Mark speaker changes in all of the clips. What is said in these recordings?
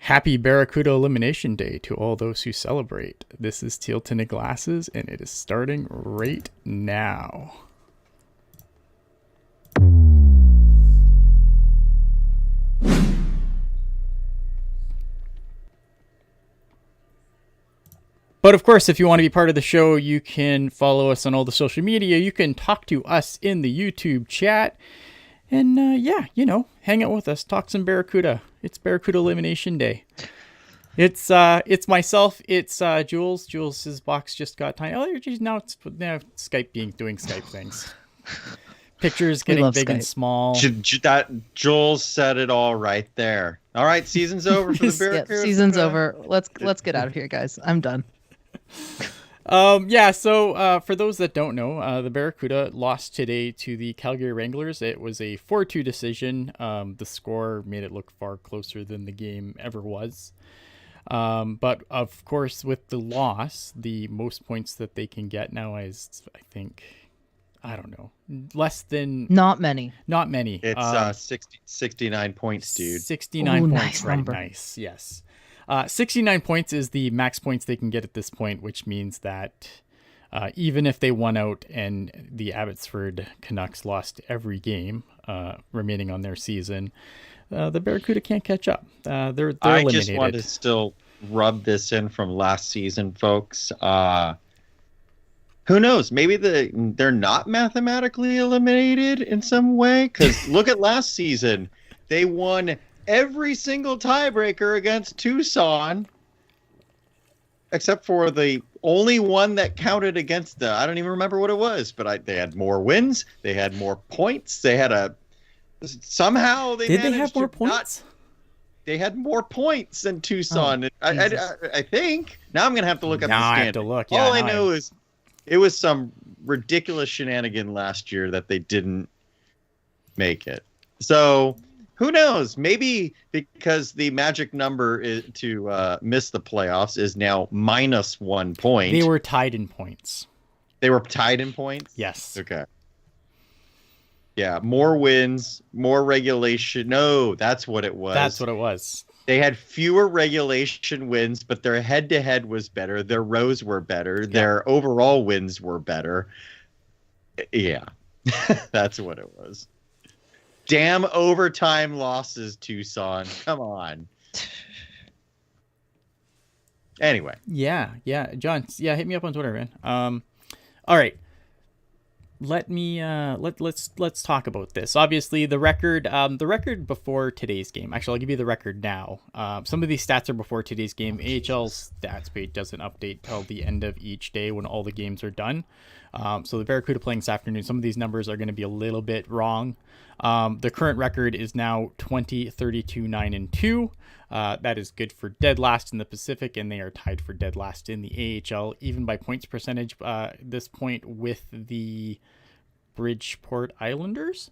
Speaker 1: Happy Barracuda Elimination Day to all those who celebrate. This is Teal Tinted Glasses, and it is starting right now. But of course, if you want to be part of the show, you can follow us on all the social media. You can talk to us in the YouTube chat. And hang out with us, talk some Barracuda. It's Barracuda Elimination Day. It's myself. It's Jules. Jules's box just got tiny. Oh, now it's Skype doing Skype things. Pictures getting big Skype. And small.
Speaker 2: Jules said it all right there. All right, season's over for the Barracuda.
Speaker 3: Yeah, season's over. Let's get out of here, guys. I'm done.
Speaker 1: So for those that don't know, the Barracuda lost today to the Calgary Wranglers. It was a 4-2 decision. The score made it look far closer than the game ever was. But of course, with the loss, the most points that they can get now is, I think, I don't know, less than...
Speaker 3: Not many.
Speaker 2: It's 69 points, dude.
Speaker 1: 69 points,
Speaker 3: nice
Speaker 1: right?
Speaker 3: Number.
Speaker 1: Nice, yes. 69 points is the max points they can get at this point, which means that even if they won out and the Abbotsford Canucks lost every game remaining on their season, the Barracuda can't catch up. They're eliminated. I just
Speaker 2: want to still rub this in from last season, folks. Who knows? Maybe they're not mathematically eliminated in some way. Because look at last season. They won every single tiebreaker against Tucson, except for the only one that counted against I don't even remember what it was, but they had more wins. They had more points. They had somehow they
Speaker 1: did they have more points?
Speaker 2: They had more points than Tucson. I think. Now I'm going to have to look up the standings.
Speaker 1: I have to look. Yeah,
Speaker 2: all I know is it was some ridiculous shenanigan last year that they didn't make it. So who knows? Maybe because the magic number to miss the playoffs is now -1 point.
Speaker 1: They were tied in points.
Speaker 2: They were tied in points?
Speaker 1: Yes.
Speaker 2: Okay. Yeah, more wins, more regulation. No, that's what it was.
Speaker 1: That's what it was.
Speaker 2: They had fewer regulation wins, but their head-to-head was better. Their rows were better. Yeah. Their overall wins were better. Yeah, that's what it was. Damn overtime losses, Tucson. Come on. Anyway.
Speaker 1: Yeah. John, hit me up on Twitter, man. All right. Let's talk about this. Obviously, the record before today's game. Actually, I'll give you the record now. Some of these stats are before today's game. AHL's stats page doesn't update till the end of each day when all the games are done. So the Barracuda playing this afternoon, some of these numbers are going to be a little bit wrong. The current record is now 20, 32, 9, and 2. That is good for dead last in the Pacific, and they are tied for dead last in the AHL, even by points percentage this point with the Bridgeport Islanders.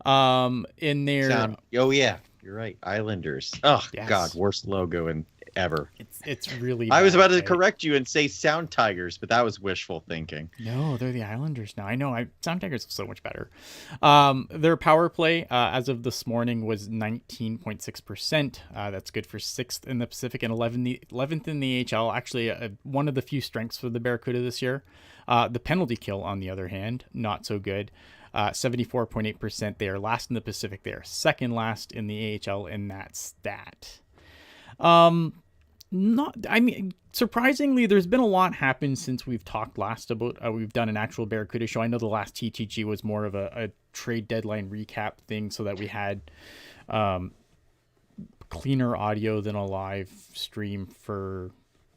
Speaker 1: In their
Speaker 2: oh yeah, you're right, Islanders. Oh
Speaker 1: yes.
Speaker 2: God, worst logo ever.
Speaker 1: It's really
Speaker 2: I was
Speaker 1: bad,
Speaker 2: about to
Speaker 1: right?
Speaker 2: correct you and say Sound Tigers, but that was wishful thinking.
Speaker 1: No, they're the Islanders now. I know. Sound Tigers are so much better. Their power play as of this morning was 19.6%. That's good for 6th in the Pacific and 11th in the AHL. Actually, one of the few strengths for the Barracuda this year. The penalty kill, on the other hand, not so good. 74.8%. They are last in the Pacific. They are second last in the AHL in that stat. Surprisingly, there's been a lot happen since we've talked last about we've done an actual Barracuda show. I know the last TTG was more of a trade deadline recap thing, so that we had cleaner audio than a live stream for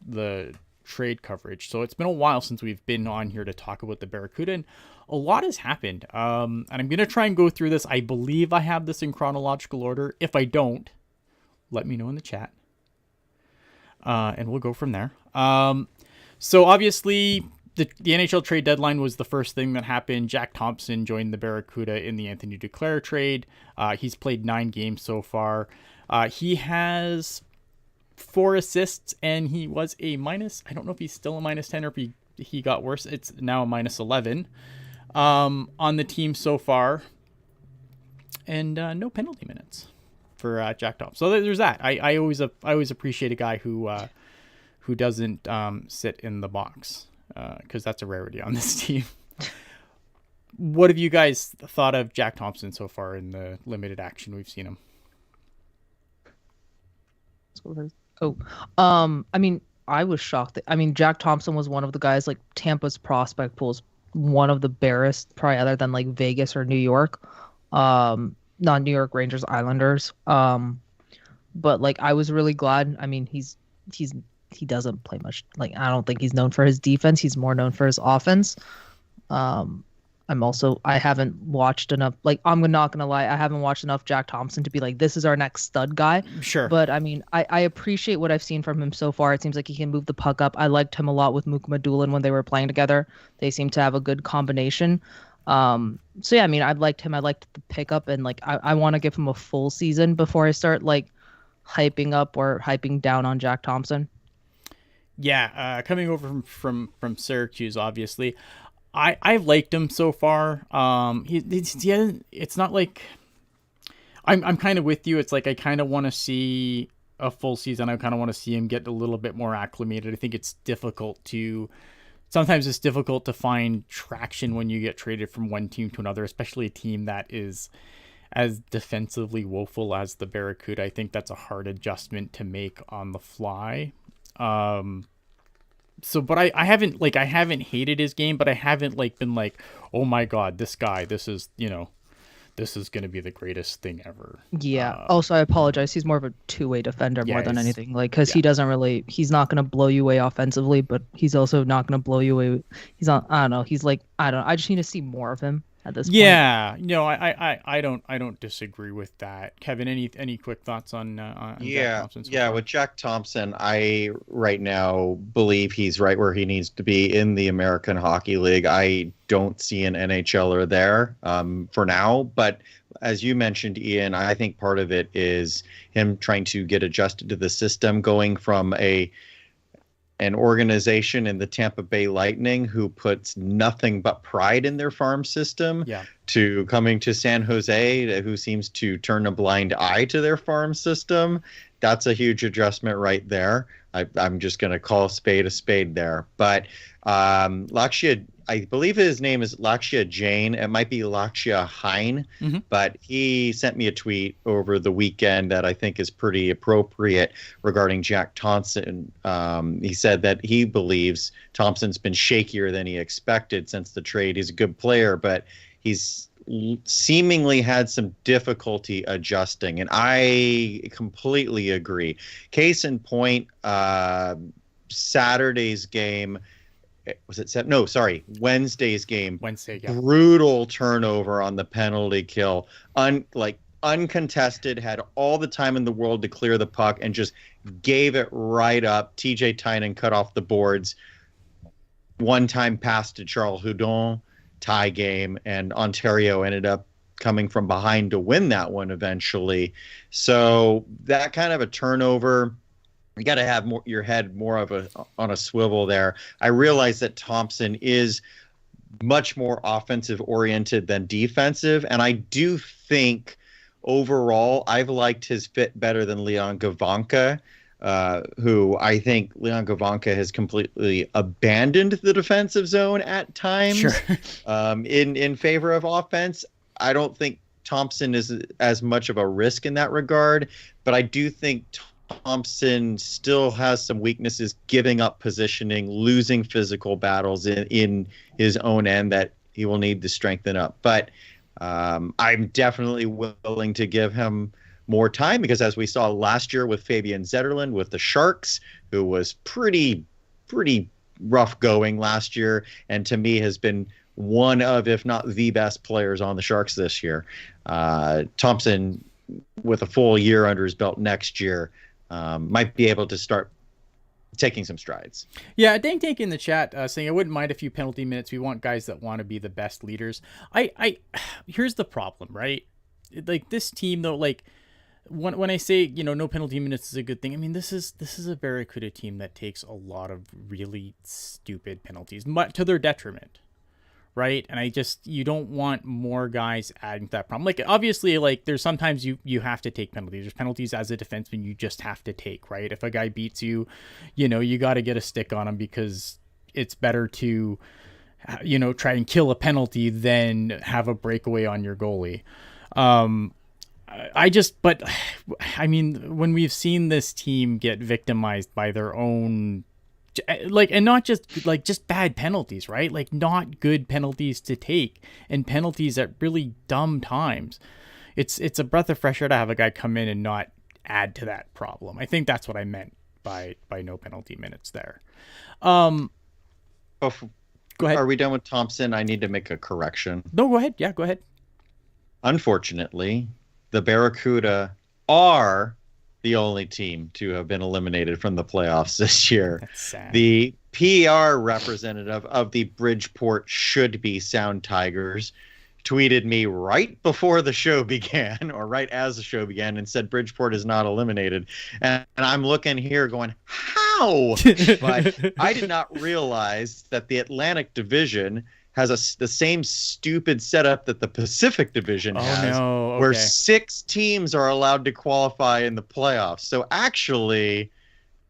Speaker 1: the trade coverage. So it's been a while since we've been on here to talk about the Barracuda, and a lot has happened. And I'm going to try and go through this. I believe I have this in chronological order. If I don't, let me know in the chat. And we'll go from there. So obviously the NHL trade deadline was the first thing that happened. Jack Thompson joined the Barracuda in the Anthony Duclair trade. He's played 9 games so far. He has 4 assists, and he was a minus. I don't know if he's still a -10 or if he got worse. It's now a -11 on the team so far. And no penalty minutes. for Jack Thompson. So there's that. I always appreciate a guy who doesn't sit in the box, because that's a rarity on this team. What have you guys thought of Jack Thompson so far in the limited action we've seen him?
Speaker 3: I mean, I was shocked. Jack Thompson was one of the guys, like, Tampa's prospect pool is one of the barest, probably other than like Vegas or New York. Not New York Rangers, Islanders. But like, I was really glad. I mean, he doesn't play much. Like, I don't think he's known for his defense. He's more known for his offense. I haven't watched enough. Like, I'm not gonna lie, I haven't watched enough Jack Thompson to be like, this is our next stud guy.
Speaker 1: Sure.
Speaker 3: But I mean, I appreciate what I've seen from him so far. It seems like he can move the puck up. I liked him a lot with Mukma Doolin when they were playing together. They seem to have a good combination. So yeah, I mean, I liked him. I liked the pickup, and like, I want to give him a full season before I start like hyping up or hyping down on Jack Thompson.
Speaker 1: Yeah, coming over from Syracuse, obviously. I've liked him so far. It's not like I'm kind of with you. It's like I kind of want to see a full season. I kind of want to see him get a little bit more acclimated. I think sometimes it's difficult to find traction when you get traded from one team to another, especially a team that is as defensively woeful as the Barracuda. I think that's a hard adjustment to make on the fly. But I haven't hated his game, but I haven't like been like, oh my God, this guy, this is going to be the greatest thing ever.
Speaker 3: Yeah. Also, I apologize. He's more of a two-way defender more than anything. Like, because he's not going to blow you away offensively, but he's also not going to blow you away. I don't know. I just need to see more of him at this point.
Speaker 1: Yeah. No, I don't disagree with that. Kevin, any quick thoughts on Jack Thompson?
Speaker 2: Yeah. With Jack Thompson, I right now believe he's right where he needs to be in the American Hockey League. I don't see an NHLer there for now, but as you mentioned, Ian, I think part of it is him trying to get adjusted to the system, going from an organization in the Tampa Bay Lightning who puts nothing but pride in their farm system, to coming to San Jose, who seems to turn a blind eye to their farm system. That's a huge adjustment right there. I'm just going to call a spade there. But Lakshya, I believe his name is Lakshya Jain. It might be Lakshya Hein, but he sent me a tweet over the weekend that I think is pretty appropriate regarding Jack Thompson. He said that he believes Thompson's been shakier than he expected since the trade. He's a good player, but he's seemingly had some difficulty adjusting, and I completely agree. Case in point, Saturday's game. Wednesday's game.
Speaker 1: Wednesday, yeah.
Speaker 2: Brutal turnover on the penalty kill. Uncontested, had all the time in the world to clear the puck and just gave it right up. TJ Tynan cut off the boards. One-time pass to Charles Hudon, tie game, and Ontario ended up coming from behind to win that one eventually. So that kind of a turnover, you got to have your head more on a swivel there. I realize that Thompson is much more offensive oriented than defensive, and I do think overall I've liked his fit better than Leon Gavanka, who I think Leon Gavanka has completely abandoned the defensive zone at times, in favor of offense. I don't think Thompson is as much of a risk in that regard, but I do think Thompson still has some weaknesses, giving up positioning, losing physical battles in his own end that he will need to strengthen up. But I'm definitely willing to give him more time, because as we saw last year with Fabian Zetterlund with the Sharks, who was pretty rough going last year, and to me has been one of, if not the best players on the Sharks this year. Thompson, with a full year under his belt next year, might be able to start taking some strides.
Speaker 1: Yeah, Dank in the chat saying, I wouldn't mind a few penalty minutes. We want guys that want to be the best leaders. Here's the problem, right? Like, this team, though, like, when I say, no penalty minutes is a good thing, I mean, this is a Barracuda team that takes a lot of really stupid penalties, to their detriment, right? And you don't want more guys adding to that problem. Like, obviously, like, there's sometimes you have to take penalties. There's penalties as a defenseman you just have to take, right? If a guy beats you, you got to get a stick on him, because it's better to, try and kill a penalty than have a breakaway on your goalie. But I mean, when we've seen this team get victimized by their own, like, and not just bad penalties, right? Like, not good penalties to take, and penalties at really dumb times. It's a breath of fresh air to have a guy come in and not add to that problem. I think that's what I meant by no penalty minutes there.
Speaker 2: Oh,
Speaker 1: Go ahead.
Speaker 2: Are we done with Thompson? I need to make a correction.
Speaker 1: No, go ahead. Yeah, go ahead.
Speaker 2: Unfortunately, the Barracuda are the only team to have been eliminated from the playoffs this year.
Speaker 1: That's sad.
Speaker 2: The PR representative of the Bridgeport Should Be Sound Tigers tweeted me right before the show began, or right as the show began, and said Bridgeport is not eliminated. And I'm looking here going, how? But I did not realize that the Atlantic Division has the same stupid setup that the Pacific Division has,
Speaker 1: no. Okay.
Speaker 2: where 6 teams are allowed to qualify in the playoffs. So actually,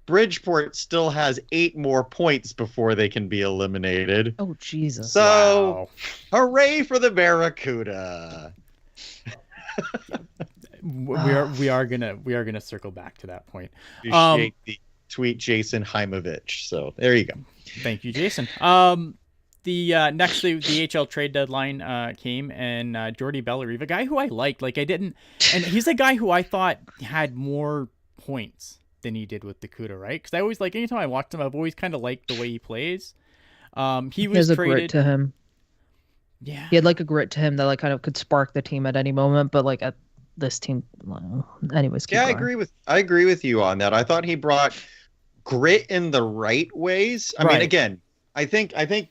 Speaker 2: Bridgeport still has 8 more points before they can be eliminated.
Speaker 3: Oh, Jesus.
Speaker 2: So, hooray for the Barracuda.
Speaker 1: we are gonna circle back to that point.
Speaker 2: Appreciate the tweet, Jason Heimovich. So there you go.
Speaker 1: Thank you, Jason. The next, the HL trade deadline came, and Jordy Bellerive, a guy who I liked, and he's a guy who I thought had more points than he did with the CUDA, right? Because I always, anytime I watched him, I've always kind of liked the way he plays. He was
Speaker 3: has
Speaker 1: traded.
Speaker 3: A grit to him.
Speaker 1: Yeah,
Speaker 3: he had a grit to him that kind of could spark the team at any moment, but at this team, anyways.
Speaker 2: Yeah, I agree with you on that. I thought he brought grit in the right ways. I mean, again, I think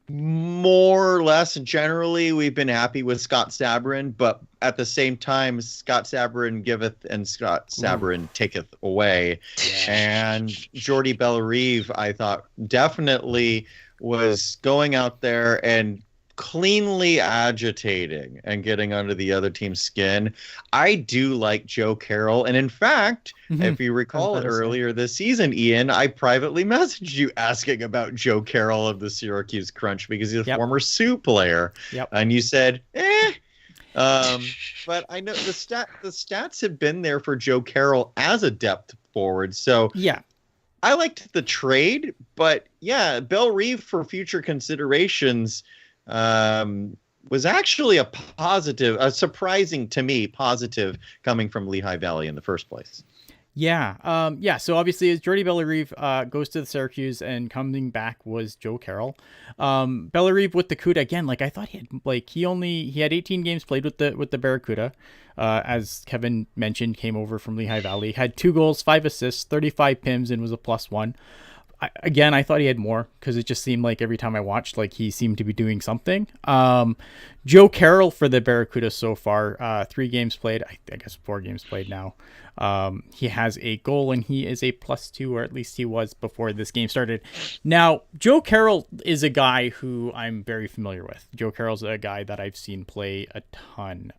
Speaker 2: more or less generally we've been happy with Scott Sabrin, but at the same time, Scott Sabrin giveth and Scott Sabrin taketh away. Yeah. And Jordy Bellerive, I thought, definitely was going out there and cleanly agitating and getting under the other team's skin. I do like Joe Carroll, and in fact, if you recall it earlier this season, Ian, I privately messaged you asking about Joe Carroll of the Syracuse Crunch because he's a former Sioux player, and you said, but I know the stats have been there for Joe Carroll as a depth forward, so I liked the trade, but Bellerive for future considerations was actually a surprising to me positive coming from Lehigh Valley in the first place.
Speaker 1: So obviously, as Jordy Bellerive goes to the Syracuse, and coming back was Joe Carroll. Bellerive with the CUDA again. I thought he had 18 games played with the Barracuda. As Kevin mentioned, came over from Lehigh Valley, had 2 goals, 5 assists, 35 PIMs, and was a +1. I thought he had more, because it just seemed like every time I watched, he seemed to be doing something. Joe Carroll for the Barracuda so far, 3 games played, I guess 4 games played now. He has a goal, and he is a +2, or at least he was before this game started. Now, Joe Carroll is a guy who I'm very familiar with. Joe Carroll's a guy that I've seen play a ton.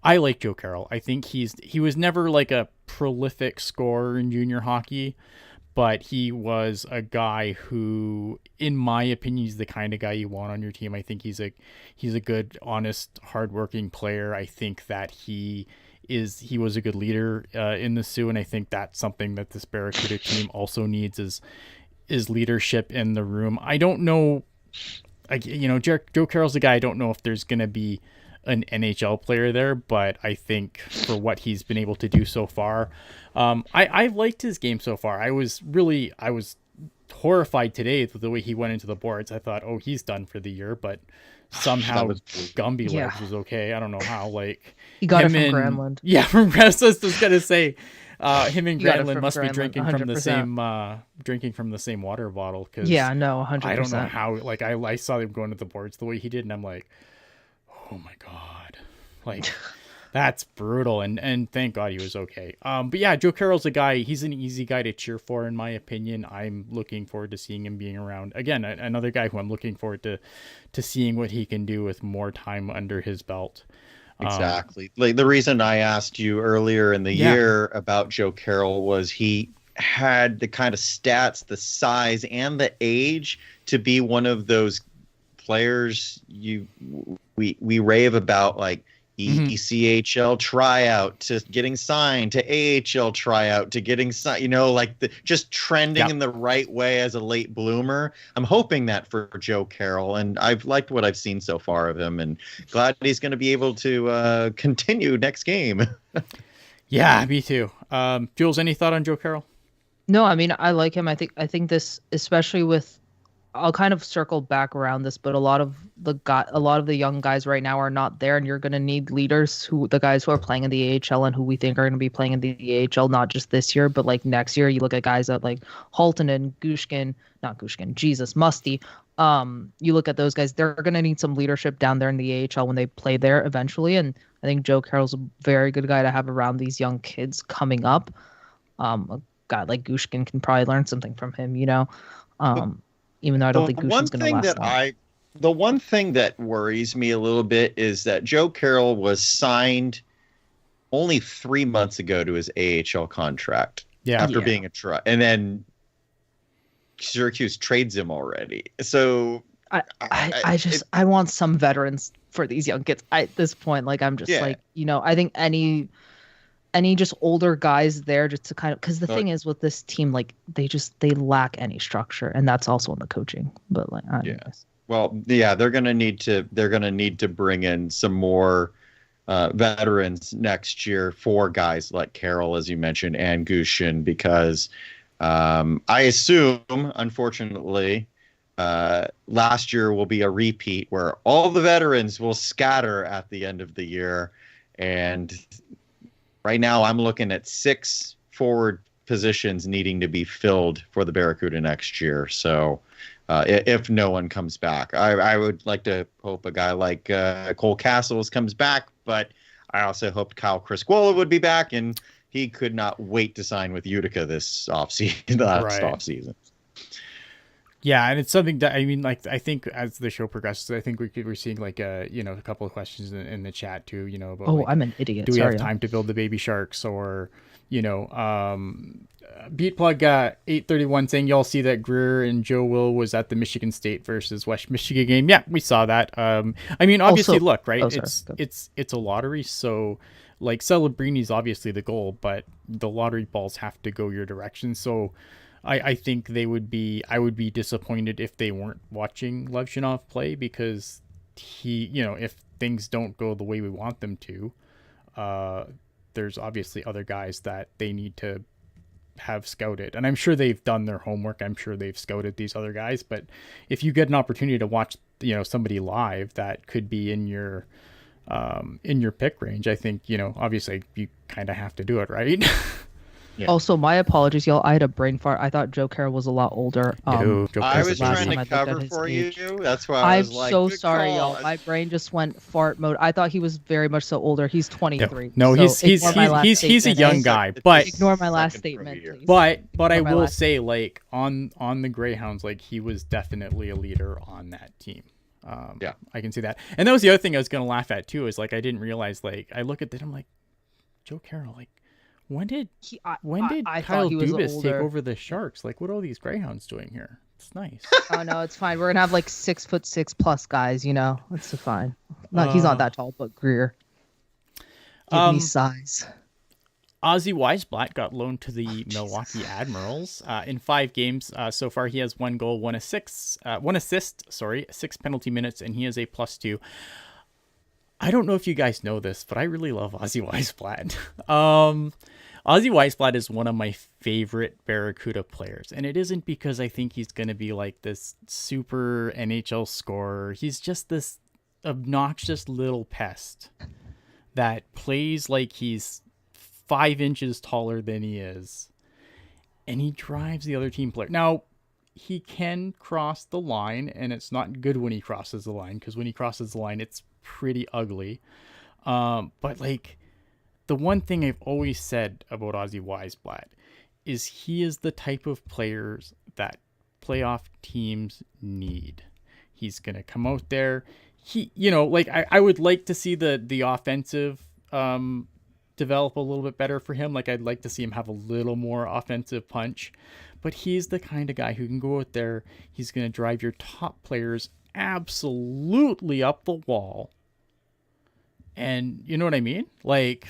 Speaker 1: I like Joe Carroll. I think he was never a prolific scorer in junior hockey, but he was a guy who, in my opinion, he's the kind of guy you want on your team. I think he's a good, honest, hardworking player. I think that he was a good leader in the Sioux, and I think that's something that this Barracuda team also needs is leadership in the room. I don't know, Joe Carroll's a guy. I don't know if there's gonna be an NHL player there, but I think for what he's been able to do so far, I've liked his game so far. I was horrified today with the way he went into the boards. I thought, he's done for the year, but somehow Gumby legs was okay. I don't know how.
Speaker 3: He got it from Granlund.
Speaker 1: Yeah, from Granlund. I was just gonna say, him and Granlund must be drinking 100%. From the same water bottle. 'Cause
Speaker 3: 100%.
Speaker 1: I don't know how. I saw him going to the boards the way he did, and I'm like, oh my god, That's brutal, and thank God he was okay. But yeah, Joe Carroll's a guy. He's an easy guy to cheer for, in my opinion. I'm looking forward to seeing him being around again. Another guy who I'm looking forward to seeing what he can do with more time under his belt.
Speaker 2: Exactly. Like the reason I asked you earlier in the
Speaker 1: Yeah.
Speaker 2: year about Joe Carroll was he had the kind of stats, the size, and the age to be one of those players we rave about, like ECHL tryout to getting signed to AHL tryout to getting signed, like just trending in the right way as a late bloomer. I'm hoping that for Joe Carroll, and I've liked what I've seen so far of him, and glad he's going to be able to continue next game.
Speaker 1: Yeah, me too. Jules, any thought on Joe Carroll?
Speaker 3: No, I mean, I like him. I think this, especially with, I'll kind of circle back around this, but a lot of the young guys right now are not there, and you're going to need leaders, the guys who are playing in the AHL and who we think are going to be playing in the AHL, not just this year, but like next year. You look at guys like Haltonen, Musty. You look at those guys; they're going to need some leadership down there in the AHL when they play there eventually. And I think Joe Carroll's a very good guy to have around these young kids coming up. A guy like Gushkin can probably learn something from him, even though I don't think Gushkin's going to last long.
Speaker 2: The one thing that worries me a little bit is that Joe Carroll was signed only 3 months ago to his AHL contract after being a try, and then Syracuse trades him already. So
Speaker 3: I want some veterans for these young kids. At this point, like I'm just I think any just older guys there just to kind of, because the thing is with this team, like they lack any structure, and that's also in the coaching. But like,
Speaker 2: they're gonna need to bring in some more veterans next year for guys like Carroll, as you mentioned, and Gushin, because I assume, unfortunately, last year will be a repeat where all the veterans will scatter at the end of the year, and right now, I'm looking at 6 forward positions needing to be filled for the Barracuda next year. So if no one comes back, I would like to hope a guy like Cole Castles comes back, but I also hoped Kyle Criscuola would be back, and he could not wait to sign with Utica this offseason. Offseason.
Speaker 1: Yeah, and it's something that, I mean, like, I think as the show progresses, I think we're seeing like a couple of questions in the chat too, about like,
Speaker 3: I'm an idiot.
Speaker 1: Do we have time to build the baby sharks? Or Beatplug 831 saying, y'all see that Greer and Joe Will was at the Michigan State versus West Michigan game. Yeah, we saw that. I mean, obviously,
Speaker 3: also,
Speaker 1: look, right? It's a lottery, so like Celebrini's obviously the goal, but the lottery balls have to go your direction. So I think I would be disappointed if they weren't watching Levshinov play, because he, if things don't go the way we want them to, there's obviously other guys that they need to have scouted. And I'm sure they've done their homework. I'm sure they've scouted these other guys, but if you get an opportunity to watch, somebody live that could be in your pick range, I think, obviously you kind of have to do it, right?
Speaker 3: Yeah. Also, my apologies, y'all. I had a brain fart. I thought Joe Carroll was a lot older.
Speaker 2: I was trying to cover for you. That's why I was
Speaker 3: I'm
Speaker 2: like,
Speaker 3: so sorry, y'all. My brain just went fart mode. I thought he was very much so older. He's 23.
Speaker 1: No, he's a young guy. But
Speaker 3: ignore my last statement, please.
Speaker 1: But I will say, like, on the Greyhounds, like, he was definitely a leader on that team. I can see that. And that was the other thing I was going to laugh at too, is like I didn't realize, like, I look at that, I'm like, Joe Carroll, like, when did Kyle Dubas take over the Sharks? Like, what are all these Greyhounds doing here? It's nice.
Speaker 3: Oh no, it's fine. We're gonna have like 6'6" guys. It's fine. He's not that tall, but Greer. Give me size.
Speaker 1: Ozzy Weisblat got loaned to the Milwaukee Admirals. In 5 games so far, he has 1 goal, 1 assist, 6 penalty minutes, and he is a +2. I don't know if you guys know this, but I really love Ozzy Weisblat. Ozzy Weisblat is one of my favorite Barracuda players, and it isn't because I think he's going to be like this super NHL scorer. He's just this obnoxious little pest that plays like he's 5 inches taller than he is, and he drives the other team player. Now, he can cross the line, and it's not good when he crosses the line, because when he crosses the line, it's pretty ugly. But like, the one thing I've always said about Ozzy Weisblat is he is the type of players that playoff teams need. He's going to come out there. I would like to see the offensive develop a little bit better for him. Like, I'd like to see him have a little more offensive punch, but he's the kind of guy who can go out there. He's going to drive your top players absolutely up the wall. And you know what I mean? Like,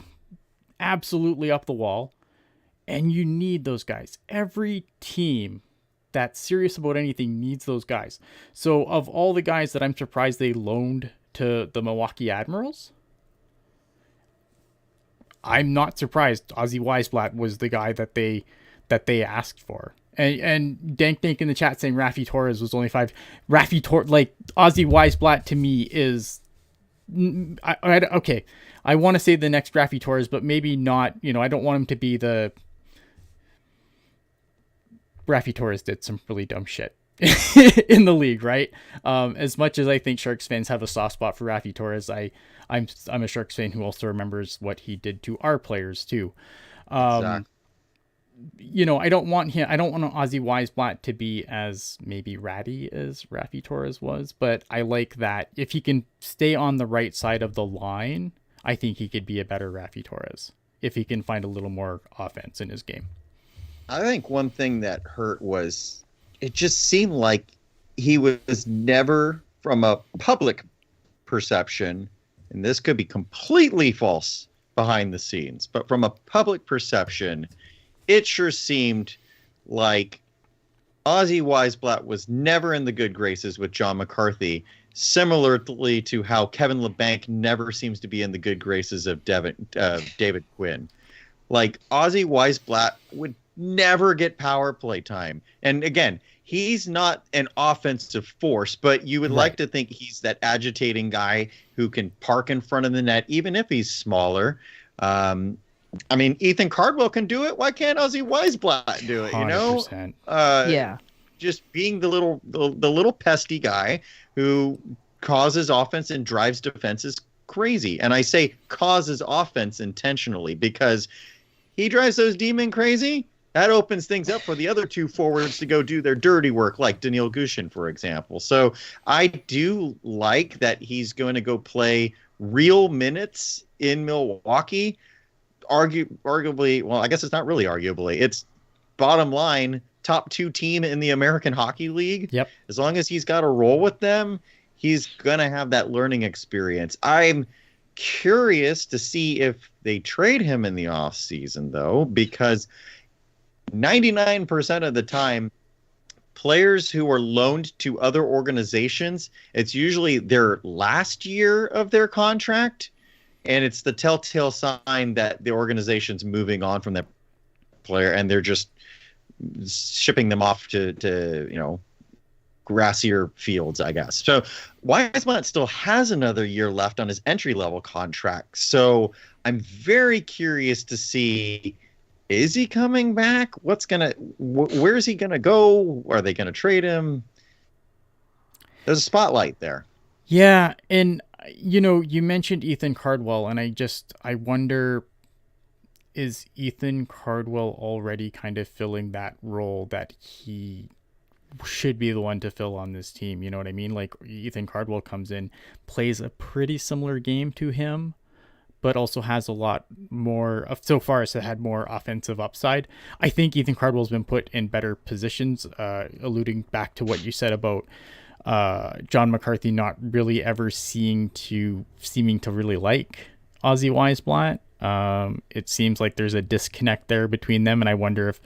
Speaker 1: absolutely up the wall. And you need those guys. Every team that's serious about anything needs those guys. So of all the guys that I'm surprised they loaned to the Milwaukee Admirals, I'm not surprised Ozzy Weisblat was the guy that they asked for. And Dank in the chat saying Raffi Torres was only 5. Ozzy Weisblat to me is okay. I want to say the next Raffi Torres, but maybe not. I don't want him to be the Raffi Torres did some really dumb shit in the league, right? As much as I think Sharks fans have a soft spot for Raffi Torres, I'm a Sharks fan who also remembers what he did to our players too. Exactly. I don't want Ozzy Weisblat to be as maybe ratty as Raffi Torres was, but I like that if he can stay on the right side of the line, I think he could be a better Raffi Torres if he can find a little more offense in his game.
Speaker 2: I think one thing that hurt was it just seemed like he was never, from a public perception, and this could be completely false behind the scenes, but from a public perception, it sure seemed like Ozzy Weisblat was never in the good graces with John McCarthy, similarly to how Kevin LeBanc never seems to be in the good graces of David Quinn. Like, Ozzy Weisblat would never get power play time. And again, he's not an offensive force, but you would like to think he's that agitating guy who can park in front of the net, even if he's smaller. Ethan Cardwell can do it. Why can't Ozzy Weisblat do it?
Speaker 1: 100%.
Speaker 3: Yeah.
Speaker 2: Just being the little pesty guy who causes offense and drives defense is crazy. And I say causes offense intentionally because he drives those demon crazy. That opens things up for the other two forwards to go do their dirty work, like Daniil Gushin, for example. So I do like that he's going to go play real minutes in Milwaukee. Arguably, well, I guess it's not really arguably. It's bottom line, top 2 team in the American Hockey League.
Speaker 1: Yep.
Speaker 2: As long as he's got a role with them, he's going to have that learning experience. I'm curious to see if they trade him in the offseason, though, because 99% of the time, players who are loaned to other organizations, it's usually their last year of their contract, and it's the telltale sign that the organization's moving on from that player, and they're just shipping them off to grassier fields, I guess. So Weisblat still has another year left on his entry-level contract. So I'm very curious to see, is he coming back? Where is he going to go? Are they going to trade him? There's a spotlight there.
Speaker 1: Yeah, and you mentioned Ethan Cardwell, and I wonder, is Ethan Cardwell already kind of filling that role that he should be the one to fill on this team? You know what I mean? Like, Ethan Cardwell comes in, plays a pretty similar game to him, but also has a lot more, so far as it had more offensive upside. I think Ethan Cardwell's been put in better positions, alluding back to what you said about John McCarthy not really ever seeming to really like Ozzy Weisblat. It seems like there's a disconnect there between them, and I wonder if,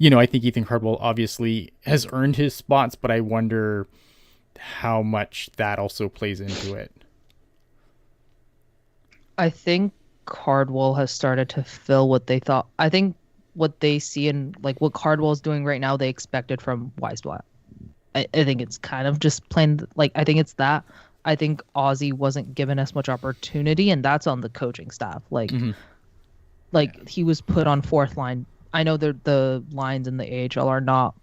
Speaker 1: I think Ethan Cardwell obviously has earned his spots, but I wonder how much that also plays into it.
Speaker 3: I think Cardwell has started to fill what they thought. I think what they see and like what Cardwell's doing right now, they expected from Weisblat. I think it's kind of just plain, like, I think it's that. I think Ozzy wasn't given as much opportunity, and that's on the coaching staff. Like, he was put on fourth line. I know the lines in the AHL are not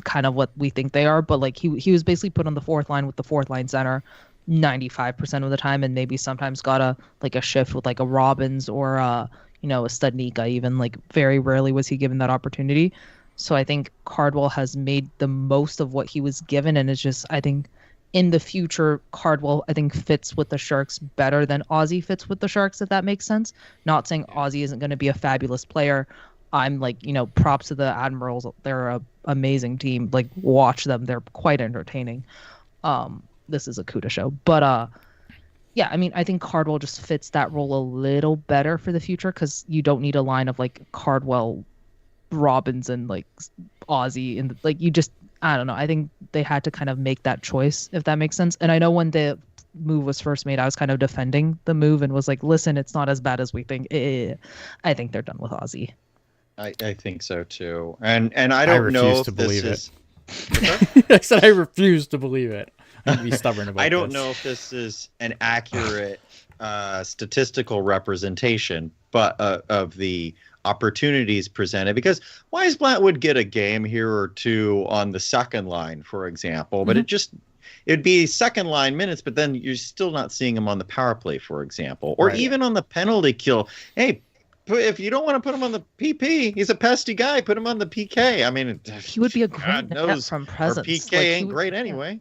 Speaker 3: kind of what we think they are, but like he was basically put on the fourth line with the fourth line center 95% of the time, and maybe sometimes got a shift with like a Robbins or a Studnicka even. Like very rarely was he given that opportunity. So I think Cardwell has made the most of what he was given, and it's just I think in the future Cardwell I think fits with the Sharks better than Ozzy fits with the Sharks, if that makes sense. Not saying Ozzy isn't going to be a fabulous player. I'm like, props to the Admirals. They're a amazing team. Like watch them. They're quite entertaining. This is a CUDA show. But yeah, I mean, I think Cardwell just fits that role a little better for the future because you don't need a line of like Cardwell, Robbins, and like Ozzy. And like you just, I don't know. I think they had to kind of make that choice, if that makes sense. And I know when the move was first made, I was kind of defending the move and was like, listen, it's not as bad as we think. I think they're done with Ozzy.
Speaker 2: I think so too, and I don't know if this is.
Speaker 1: I said I refuse to believe it. I'm gonna be stubborn about it.
Speaker 2: I don't know if this is an accurate statistical representation, but of the opportunities presented, because Weisblat would get a game here or two on the second line, for example, but it'd be second line minutes, but then you're still not seeing him on the power play, for example, or even on the penalty kill. Hey, if you don't want to put him on the PP, he's a pesty guy. Put him on the PK. I mean,
Speaker 3: he would be a great net from presence.
Speaker 2: Our PK ain't great anyway.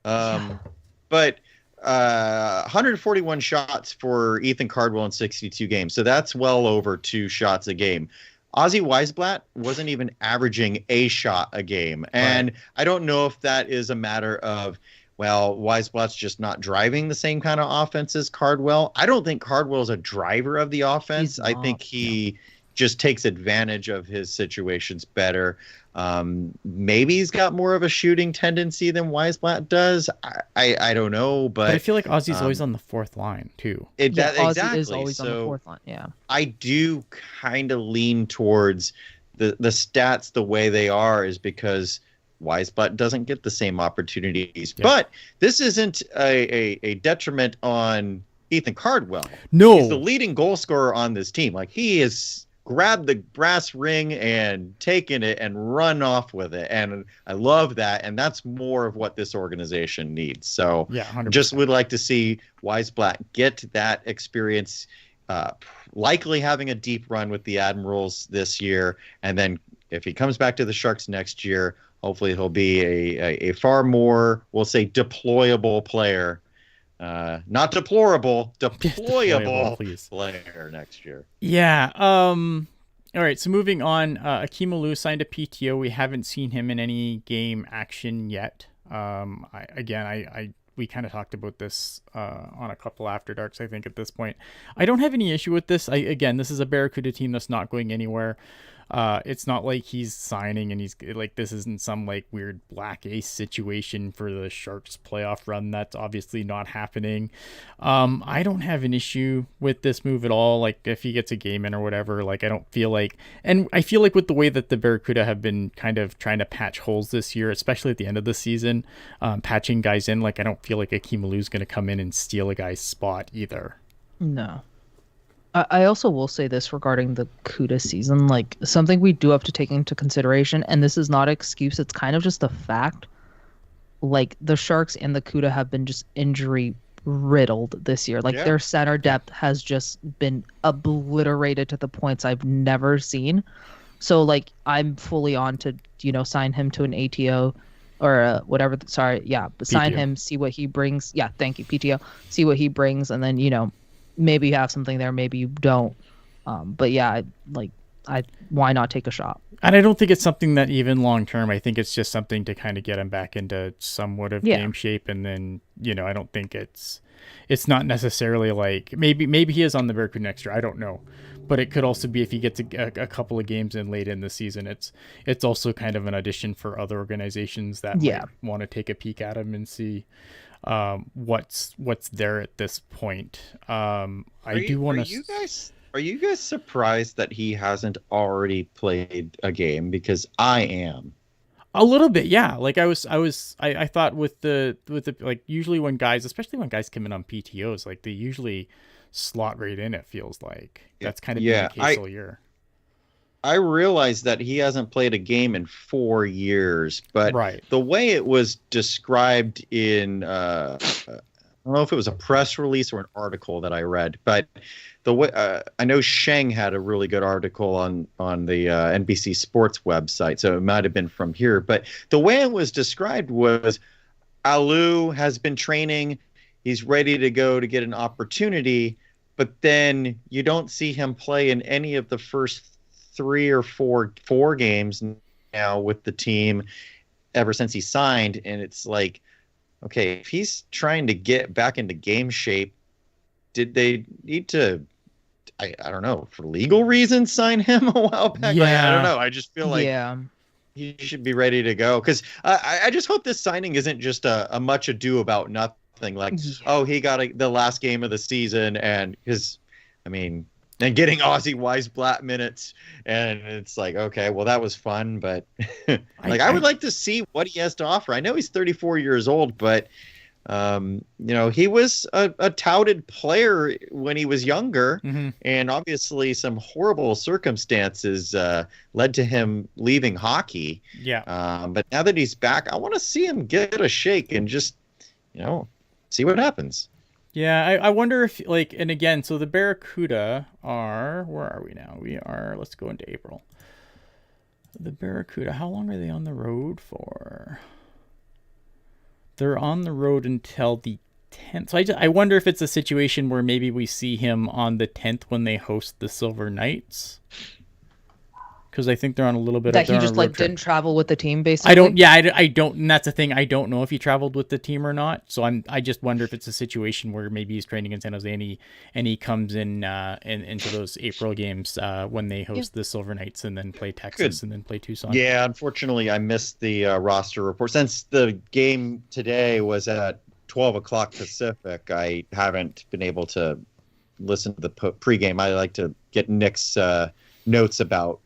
Speaker 2: But 141 shots for Ethan Cardwell in 62 games. So that's well over 2 shots a game. Ozzy Weisblat wasn't even averaging a shot a game. And I don't know if that is a matter of, well, Weisblat's just not driving the same kind of offense as Cardwell. I don't think Cardwell's a driver of the offense. I think he just takes advantage of his situations better. Maybe he's got more of a shooting tendency than Weisblat does. I don't know, but
Speaker 1: I feel like Ozzy's always on the fourth line too.
Speaker 2: Exactly.
Speaker 3: Ozzy is always on the fourth line. Yeah.
Speaker 2: I do kind of lean towards the stats the way they are is because Weisblat doesn't get the same opportunities. Yeah. But this isn't a detriment on Ethan Cardwell.
Speaker 1: No.
Speaker 2: He's the leading goal scorer on this team. Like, he has grabbed the brass ring and taken it and run off with it. And I love that. And that's more of what this organization needs. So
Speaker 1: yeah, 100%.
Speaker 2: Just would like to see Weisblat get that experience, likely having a deep run with the Admirals this year. And then if he comes back to the Sharks next year, hopefully he'll be a far more, we'll say, deployable player. Not deplorable, deployable player next year.
Speaker 1: Yeah. All right. So moving on, Akimo signed a PTO. We haven't seen him in any game action yet. We kind of talked about this on a couple After Darks, I think, at this point. I don't have any issue with this. This is a Barracuda team that's not going anywhere. It's not like he's signing and he's like, this isn't some like weird black ace situation for the Sharks playoff run. That's obviously not happening. I don't have an issue with this move at all. Like if he gets a game in or whatever, like I don't feel like, and I feel like with the way that the Barracuda have been kind of trying to patch holes this year, especially at the end of the season, patching guys in, like I don't feel like Akimo is going to come in and steal a guy's spot either.
Speaker 3: No. I also will say this regarding the CUDA season, like something we do have to take into consideration, and this is not an excuse, it's kind of just a fact. Like the Sharks and the CUDA have been just injury riddled this year. Like their center depth has just been obliterated to the points I've never seen. So like I'm fully on to, sign him to an ATO or whatever. Sorry. Yeah. Sign him, see what he brings. Yeah. Thank you. PTO. See what he brings. And then, maybe you have something there, maybe you don't. But yeah, why not take a shot?
Speaker 1: And I don't think it's something that even long term, I think it's just something to kind of get him back into somewhat of game shape. And then, I don't think it's not necessarily like maybe he is on the Barracuda next year. I don't know. But it could also be if he gets a couple of games in late in the season, it's also kind of an audition for other organizations that might want to take a peek at him and see what's there at this point. Are you
Speaker 2: guys surprised that he hasn't already played a game? Because I am.
Speaker 1: A little bit, yeah. Like I thought with the like usually when guys, especially when guys come in on PTOs, like they usually slot right in. It feels like that's kind of been the case all year.
Speaker 2: I realize that he hasn't played a game in 4 years, but the way it was described in don't know if it was a press release or an article that I read, but the way I know Sheng had a really good article on the NBC Sports website, so it might have been from here. But the way it was described was Alou has been training, he's ready to go to get an opportunity, but then you don't see him play in any of the first three or four games now with the team ever since he signed, and it's like, okay, if he's trying to get back into game shape, did they need to, I don't know, for legal reasons sign him a while back?
Speaker 1: Yeah.
Speaker 2: Like, I don't know. I just feel like
Speaker 3: Yeah.
Speaker 2: he should be ready to go. Because I just hope this signing isn't just a much ado about nothing. Like, oh, he got the last game of the season, and and getting Aussie Weisblat minutes, and it's like, okay, well, that was fun, but I would like to see what he has to offer. I know he's 34 years old, but he was a touted player when he was younger, and obviously some horrible circumstances led to him leaving hockey.
Speaker 1: Yeah.
Speaker 2: But now that he's back, I want to see him get a shake and just, see what happens.
Speaker 1: Yeah, I wonder if, and again, so the Barracuda are, where are we now? Let's go into April. The Barracuda, how long are they on the road for? They're on the road until the 10th. So I wonder if it's a situation where maybe we see him on the 10th when they host the Silver Knights. Because I think they're on a little bit
Speaker 3: that
Speaker 1: of
Speaker 3: he just didn't travel with the team, basically.
Speaker 1: I don't, and that's the thing. I don't know if he traveled with the team or not. So I just wonder if it's a situation where maybe he's training in San Jose and he comes in into those April games when they host the Silver Knights and then play Texas and then play Tucson.
Speaker 2: Yeah, unfortunately, I missed the roster report since the game today was at 12 o'clock Pacific. I haven't been able to listen to the pregame. I like to get Nick's notes about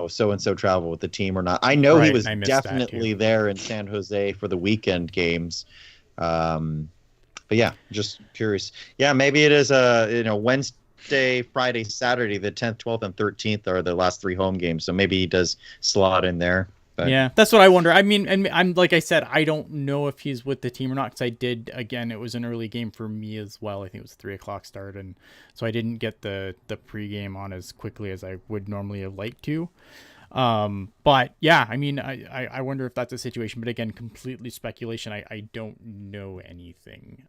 Speaker 2: so-and-so travel with the team or not. I know he was definitely there in San Jose for the weekend games. But yeah, just curious. Yeah, maybe it is Wednesday, Friday, Saturday, the 10th, 12th, and 13th are the last three home games. So maybe he does slot in there. But
Speaker 1: yeah, that's what I wonder. I mean, and I'm like I said, I don't know if he's with the team or not because I did. Again, it was an early game for me as well. I think it was 3 o'clock start, and so I didn't get the pregame on as quickly as I would normally have liked to. But yeah, I mean, I wonder if that's a situation. But again, completely speculation. I don't know anything.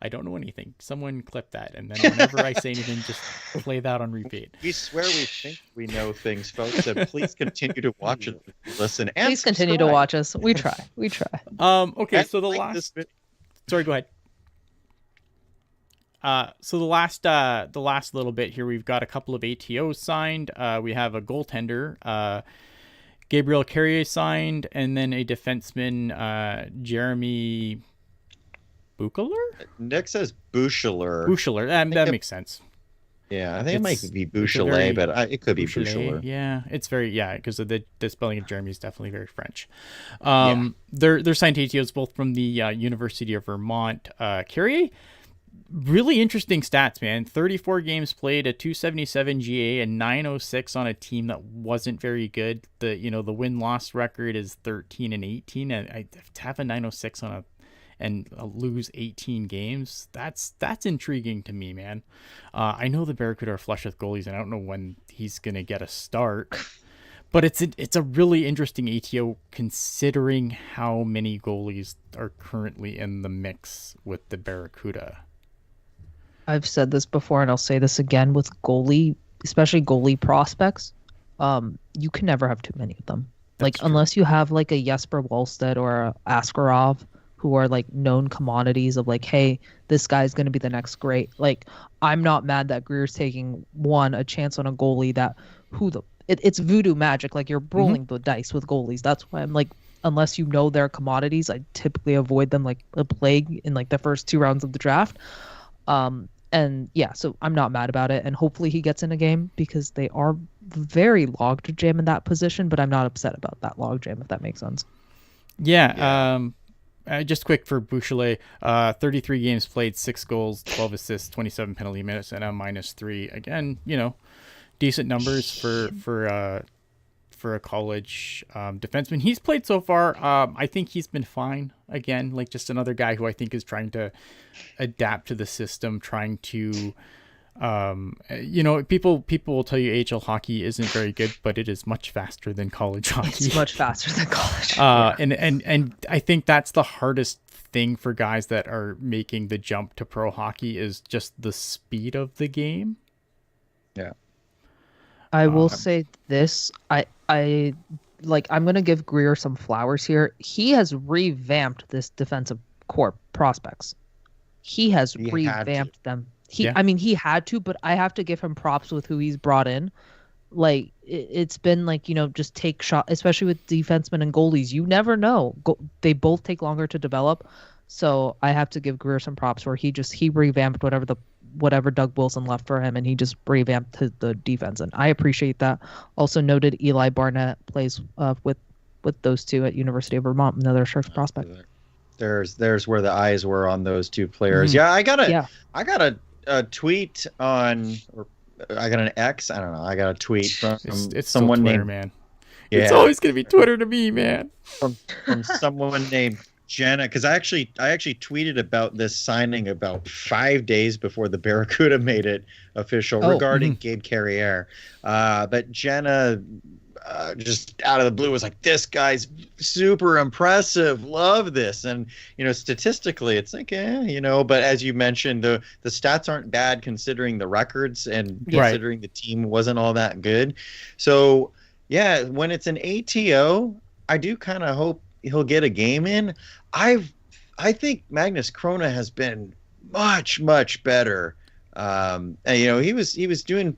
Speaker 1: I don't know anything. Someone clip that, and then whenever I say anything, just play that on repeat.
Speaker 2: We swear we think we know things, folks. So please continue to watch and listen. And
Speaker 3: please continue to watch us. We try.
Speaker 1: Okay, so the last. Sorry, go ahead. So the last little bit here, we've got a couple of ATOs signed. We have a goaltender, Gabriel Carrier signed, and then a defenseman, Jeremy Buchler?
Speaker 2: Nick says Buchler.
Speaker 1: Buchler. That makes sense.
Speaker 2: Yeah, I think it might be Buchelet, but it could be Buchler.
Speaker 1: Yeah, it's very, because the spelling of Jeremy is definitely very French. They're signed to ATOs both from the University of Vermont. Carrier, really interesting stats, man. 34 games played, a 277 GA, and 906 on a team that wasn't very good. The win-loss record is 13-18, and to have a 906 and lose 18 games, that's intriguing to me, man. I know the Barracuda are flush with goalies, and I don't know when he's gonna get a start, but it's a really interesting ATO considering how many goalies are currently in the mix with the Barracuda.
Speaker 3: I've said this before, and I'll say this again with goalie, especially goalie prospects. You can never have too many of them. That's true. Unless you have like a Jesper Wallstedt or a Askarov, who are like known commodities of like, hey, this guy's going to be the next great. Like, I'm not mad that Greer's taking a chance on a goalie that it's voodoo magic. Like, you're rolling the dice with goalies. That's why I'm like, unless you know their commodities, I typically avoid them like a plague in like the first 2 rounds of the draft. And yeah, so I'm not mad about it. And hopefully he gets in a game because they are very logged jam in that position, but I'm not upset about that log jam, if that makes sense.
Speaker 1: Yeah. Just quick for Buchelet, 33 games played, 6 goals, 12 assists, 27 penalty minutes, and a -3. Again, decent numbers for for a college defenseman. He's played so far. I think he's been fine. Again, like just another guy who I think is trying to adapt to the system, trying to, people will tell you AHL hockey isn't very good, but it is much faster than college hockey.
Speaker 3: It's much faster than college.
Speaker 1: And I think that's the hardest thing for guys that are making the jump to pro hockey is just the speed of the game.
Speaker 2: Yeah.
Speaker 3: I will say this. I'm going to give Greer some flowers here. He has revamped this defensive core prospects. He has revamped them. I mean, he had to, but I have to give him props with who he's brought in. Like, it's been like, just take shot, especially with defensemen and goalies. You never know. They both take longer to develop. So I have to give Greer some props where he revamped whatever Doug Wilson left for him, and he just revamped the defense, and I appreciate that. Also noted Eli Barnett plays with those two at University of Vermont, another Sharks prospect.
Speaker 2: There's where the eyes were on those two players.
Speaker 3: Mm-hmm.
Speaker 2: I got a tweet on, or I got an X. I don't know. I got a tweet from
Speaker 1: it's
Speaker 2: someone
Speaker 1: Twitter,
Speaker 2: named
Speaker 1: man.
Speaker 2: Yeah,
Speaker 1: it's always gonna be Twitter to me, man.
Speaker 2: From someone named Jenna, because I actually tweeted about this signing about 5 days before the Barracuda made it official regarding Gabe Carriere. But Jenna just out of the blue was like, "This guy's super impressive. Love this." And statistically, it's like, But as you mentioned, the stats aren't bad considering the records and considering the team wasn't all that good. So yeah, when it's an ATO, I do kind of hope he'll get a game in. I think Magnus Krona has been much better. He was doing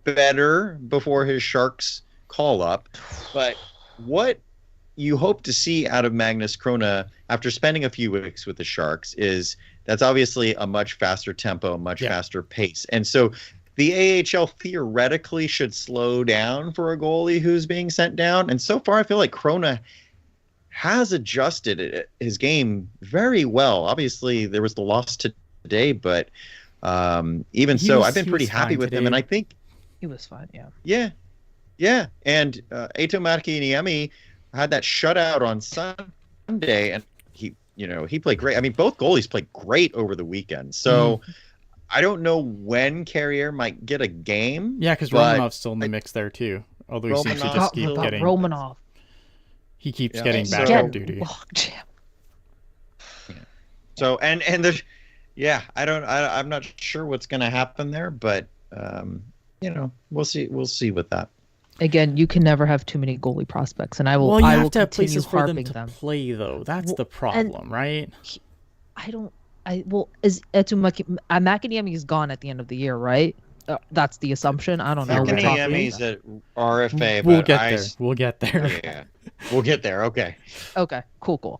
Speaker 2: better before his Sharks call up, but what you hope to see out of Magnus Krona after spending a few weeks with the Sharks is that's obviously a much faster tempo, much faster pace, and so the AHL theoretically should slow down for a goalie who's being sent down. And so far, I feel like Krona has adjusted his game very well. Obviously, there was the loss today, but even so, I've been pretty happy with him. And I think
Speaker 3: he was fine.
Speaker 2: Yeah. And Eetu Mäkiniemi had that shutout on Sunday, and he played great. I mean, both goalies played great over the weekend. So I don't know when Carriere might get a game.
Speaker 1: Yeah, because Romanov's still in the mix there too. Although he seems to just keep getting
Speaker 3: Romanov.
Speaker 1: He keeps getting backup duty.
Speaker 2: So and there's I'm not sure what's going to happen there, but we'll see with that.
Speaker 3: Again, you can never have too many goalie prospects, and I will.
Speaker 1: Well, you
Speaker 3: I
Speaker 1: have
Speaker 3: will
Speaker 1: to have
Speaker 3: continue
Speaker 1: places for them
Speaker 3: harping
Speaker 1: to play, though. That's the problem, right?
Speaker 3: Is Eetu Mäkiniemi is gone at the end of the year, right? That's the assumption. I don't know.
Speaker 2: Mäkiniemi's at RFA.
Speaker 1: We'll get there. We'll get there.
Speaker 2: Yeah, we'll get there. Okay.
Speaker 3: Okay. Cool.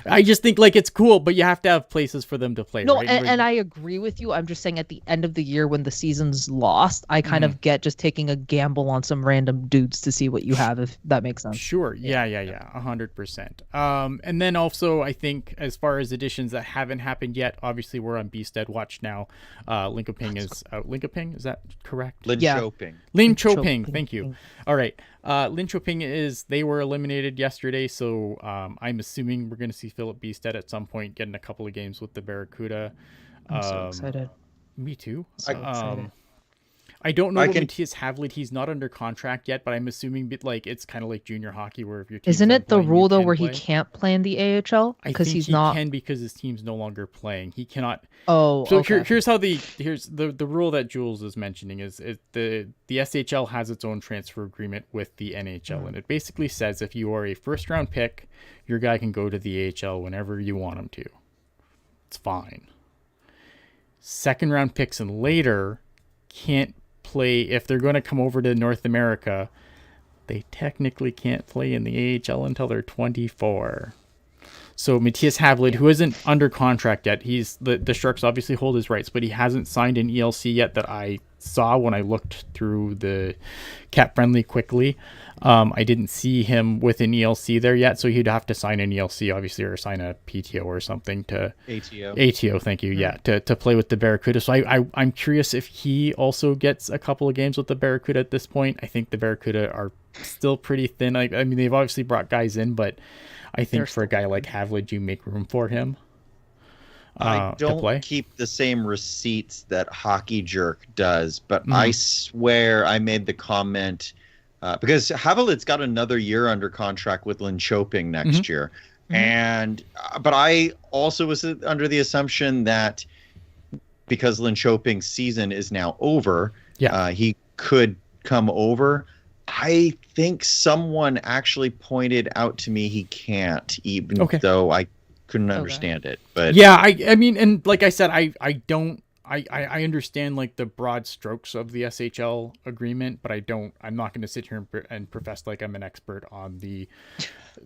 Speaker 1: I just think it's cool, but you have to have places for them to play.
Speaker 3: No,
Speaker 1: right?
Speaker 3: and I agree with you. I'm just saying at the end of the year when the season's lost, I kind of get just taking a gamble on some random dudes to see what you have, if that makes sense.
Speaker 1: Sure. Yeah. 100%. And then also, I think as far as additions that haven't happened yet, obviously we're on Beestead watch now. Linkoping is out. Linkoping, is that correct?
Speaker 2: Linköping.
Speaker 1: Linköping. Thank you. All right. Linköping they were eliminated yesterday, so I'm assuming we're going to see Philip Beestead at some point getting a couple of games with the Barracuda.
Speaker 3: I'm so excited.
Speaker 1: Me too.
Speaker 3: So excited.
Speaker 1: I don't know Matthias Havlid. He's not under contract yet, but I'm assuming it's kind of like junior hockey where if your team's
Speaker 3: isn't it the
Speaker 1: playing,
Speaker 3: rule though where
Speaker 1: play.
Speaker 3: he can't play in the AHL because he's not?
Speaker 1: He can because his team's no longer playing. He cannot.
Speaker 3: Oh,
Speaker 1: so
Speaker 3: okay.
Speaker 1: here's the rule that Jules is mentioning is the SHL has its own transfer agreement with the NHL, and it basically says if you are a first round pick, your guy can go to the AHL whenever you want him to. It's fine. Second round picks and later can't play if they're going to come over to North America. They technically can't play in the AHL until they're 24. So Matthias Havlid, who isn't under contract yet, the Sharks obviously hold his rights, but he hasn't signed an ELC yet that I saw when I looked through the cap friendly quickly. I didn't see him with an ELC there yet, so he'd have to sign an ELC, obviously, or sign a PTO or something to ATO. Thank you. Yeah, to play with the Barracuda. So I'm curious if he also gets a couple of games with the Barracuda at this point. I think the Barracuda are still pretty thin. I mean, they've obviously brought guys in, but I think for a guy like Havlid, you make room for him.
Speaker 2: I don't keep the same receipts that Hockey Jerk does, but I swear I made the comment because Havlid's got another year under contract with Linköping next year, and but I also was under the assumption that because Linköping's season is now over, he could come over. I think someone actually pointed out to me he can't, even though I couldn't understand it. But
Speaker 1: yeah, I mean, and like I said, I understand like the broad strokes of the SHL agreement, but I'm not going to sit here and profess like I'm an expert on the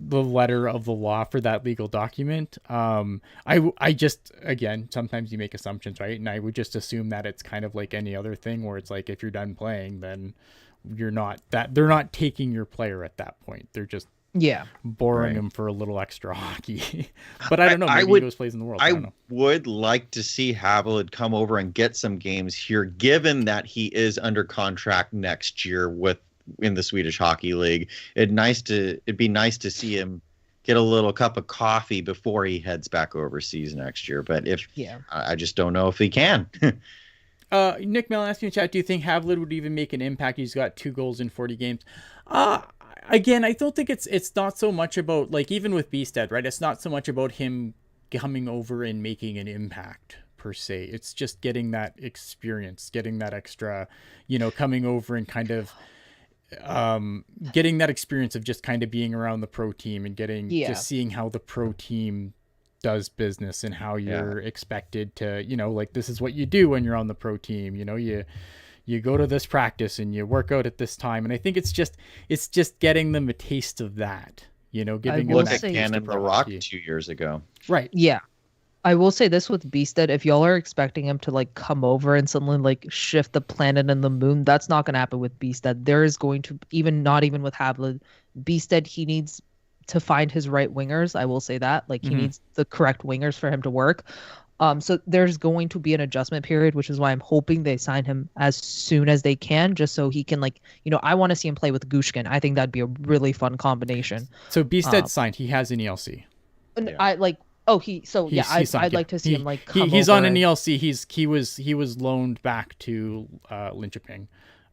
Speaker 1: letter of the law for that legal document. I just, again, sometimes you make assumptions, right? And I would just assume that it's kind of like any other thing where it's like, if you're done playing, then they're not taking your player at that point. They're just borrowing him for a little extra hockey. But I don't know. Maybe he goes plays in the world. I
Speaker 2: would like to see Havlid come over and get some games here, given that he is under contract next year in the Swedish Hockey League. It'd be nice to see him get a little cup of coffee before he heads back overseas next year. But I just don't know if he can.
Speaker 1: Nick Mellon asking in chat, do you think Havlid would even make an impact? He's got 2 goals in 40 games. Again, I don't think it's not so much about, like, even with Bstead, right? It's not so much about him coming over and making an impact per se. It's just getting that experience, getting that extra, coming over and kind of getting that experience of just kind of being around the pro team and just seeing how the pro team does business and how you're expected to, like, this is what you do when you're on the pro team. You go to this practice and you work out at this time. And I think it's just getting them a taste of that, giving them
Speaker 2: look at Cannon the Rock 2 years ago.
Speaker 1: Right.
Speaker 3: Yeah. I will say this with Bstead, if y'all are expecting him to like come over and suddenly like shift the planet and the moon, that's not going to happen with Bstead. There is going to, not even with Havlid, Bstead, he needs to find his right wingers. I will say that, like, he needs the correct wingers for him to work. So there's going to be an adjustment period, which is why I'm hoping they sign him as soon as they can, just so he can, like, I want to see him play with Gushkin. I think that'd be a really fun combination.
Speaker 1: So Bstead signed. He has an ELC.
Speaker 3: I'd like to see him like come
Speaker 1: he's
Speaker 3: over
Speaker 1: on an ELC. He was loaned back to Linköping,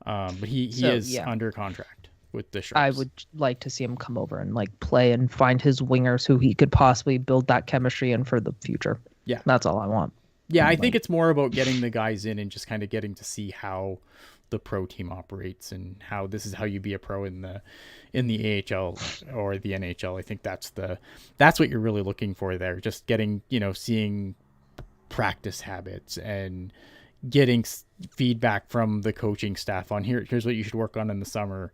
Speaker 1: but he is under contract with the Sharks.
Speaker 3: I would like to see him come over and like play and find his wingers who he could possibly build that chemistry in for the future.
Speaker 1: Yeah,
Speaker 3: that's all I want.
Speaker 1: Yeah, I think it's more about getting the guys in and just kind of getting to see how the pro team operates and how this is how you be a pro in the AHL or the NHL. I think that's what you're really looking for there. Just getting, seeing practice habits and getting feedback from the coaching staff on here's what you should work on in the summer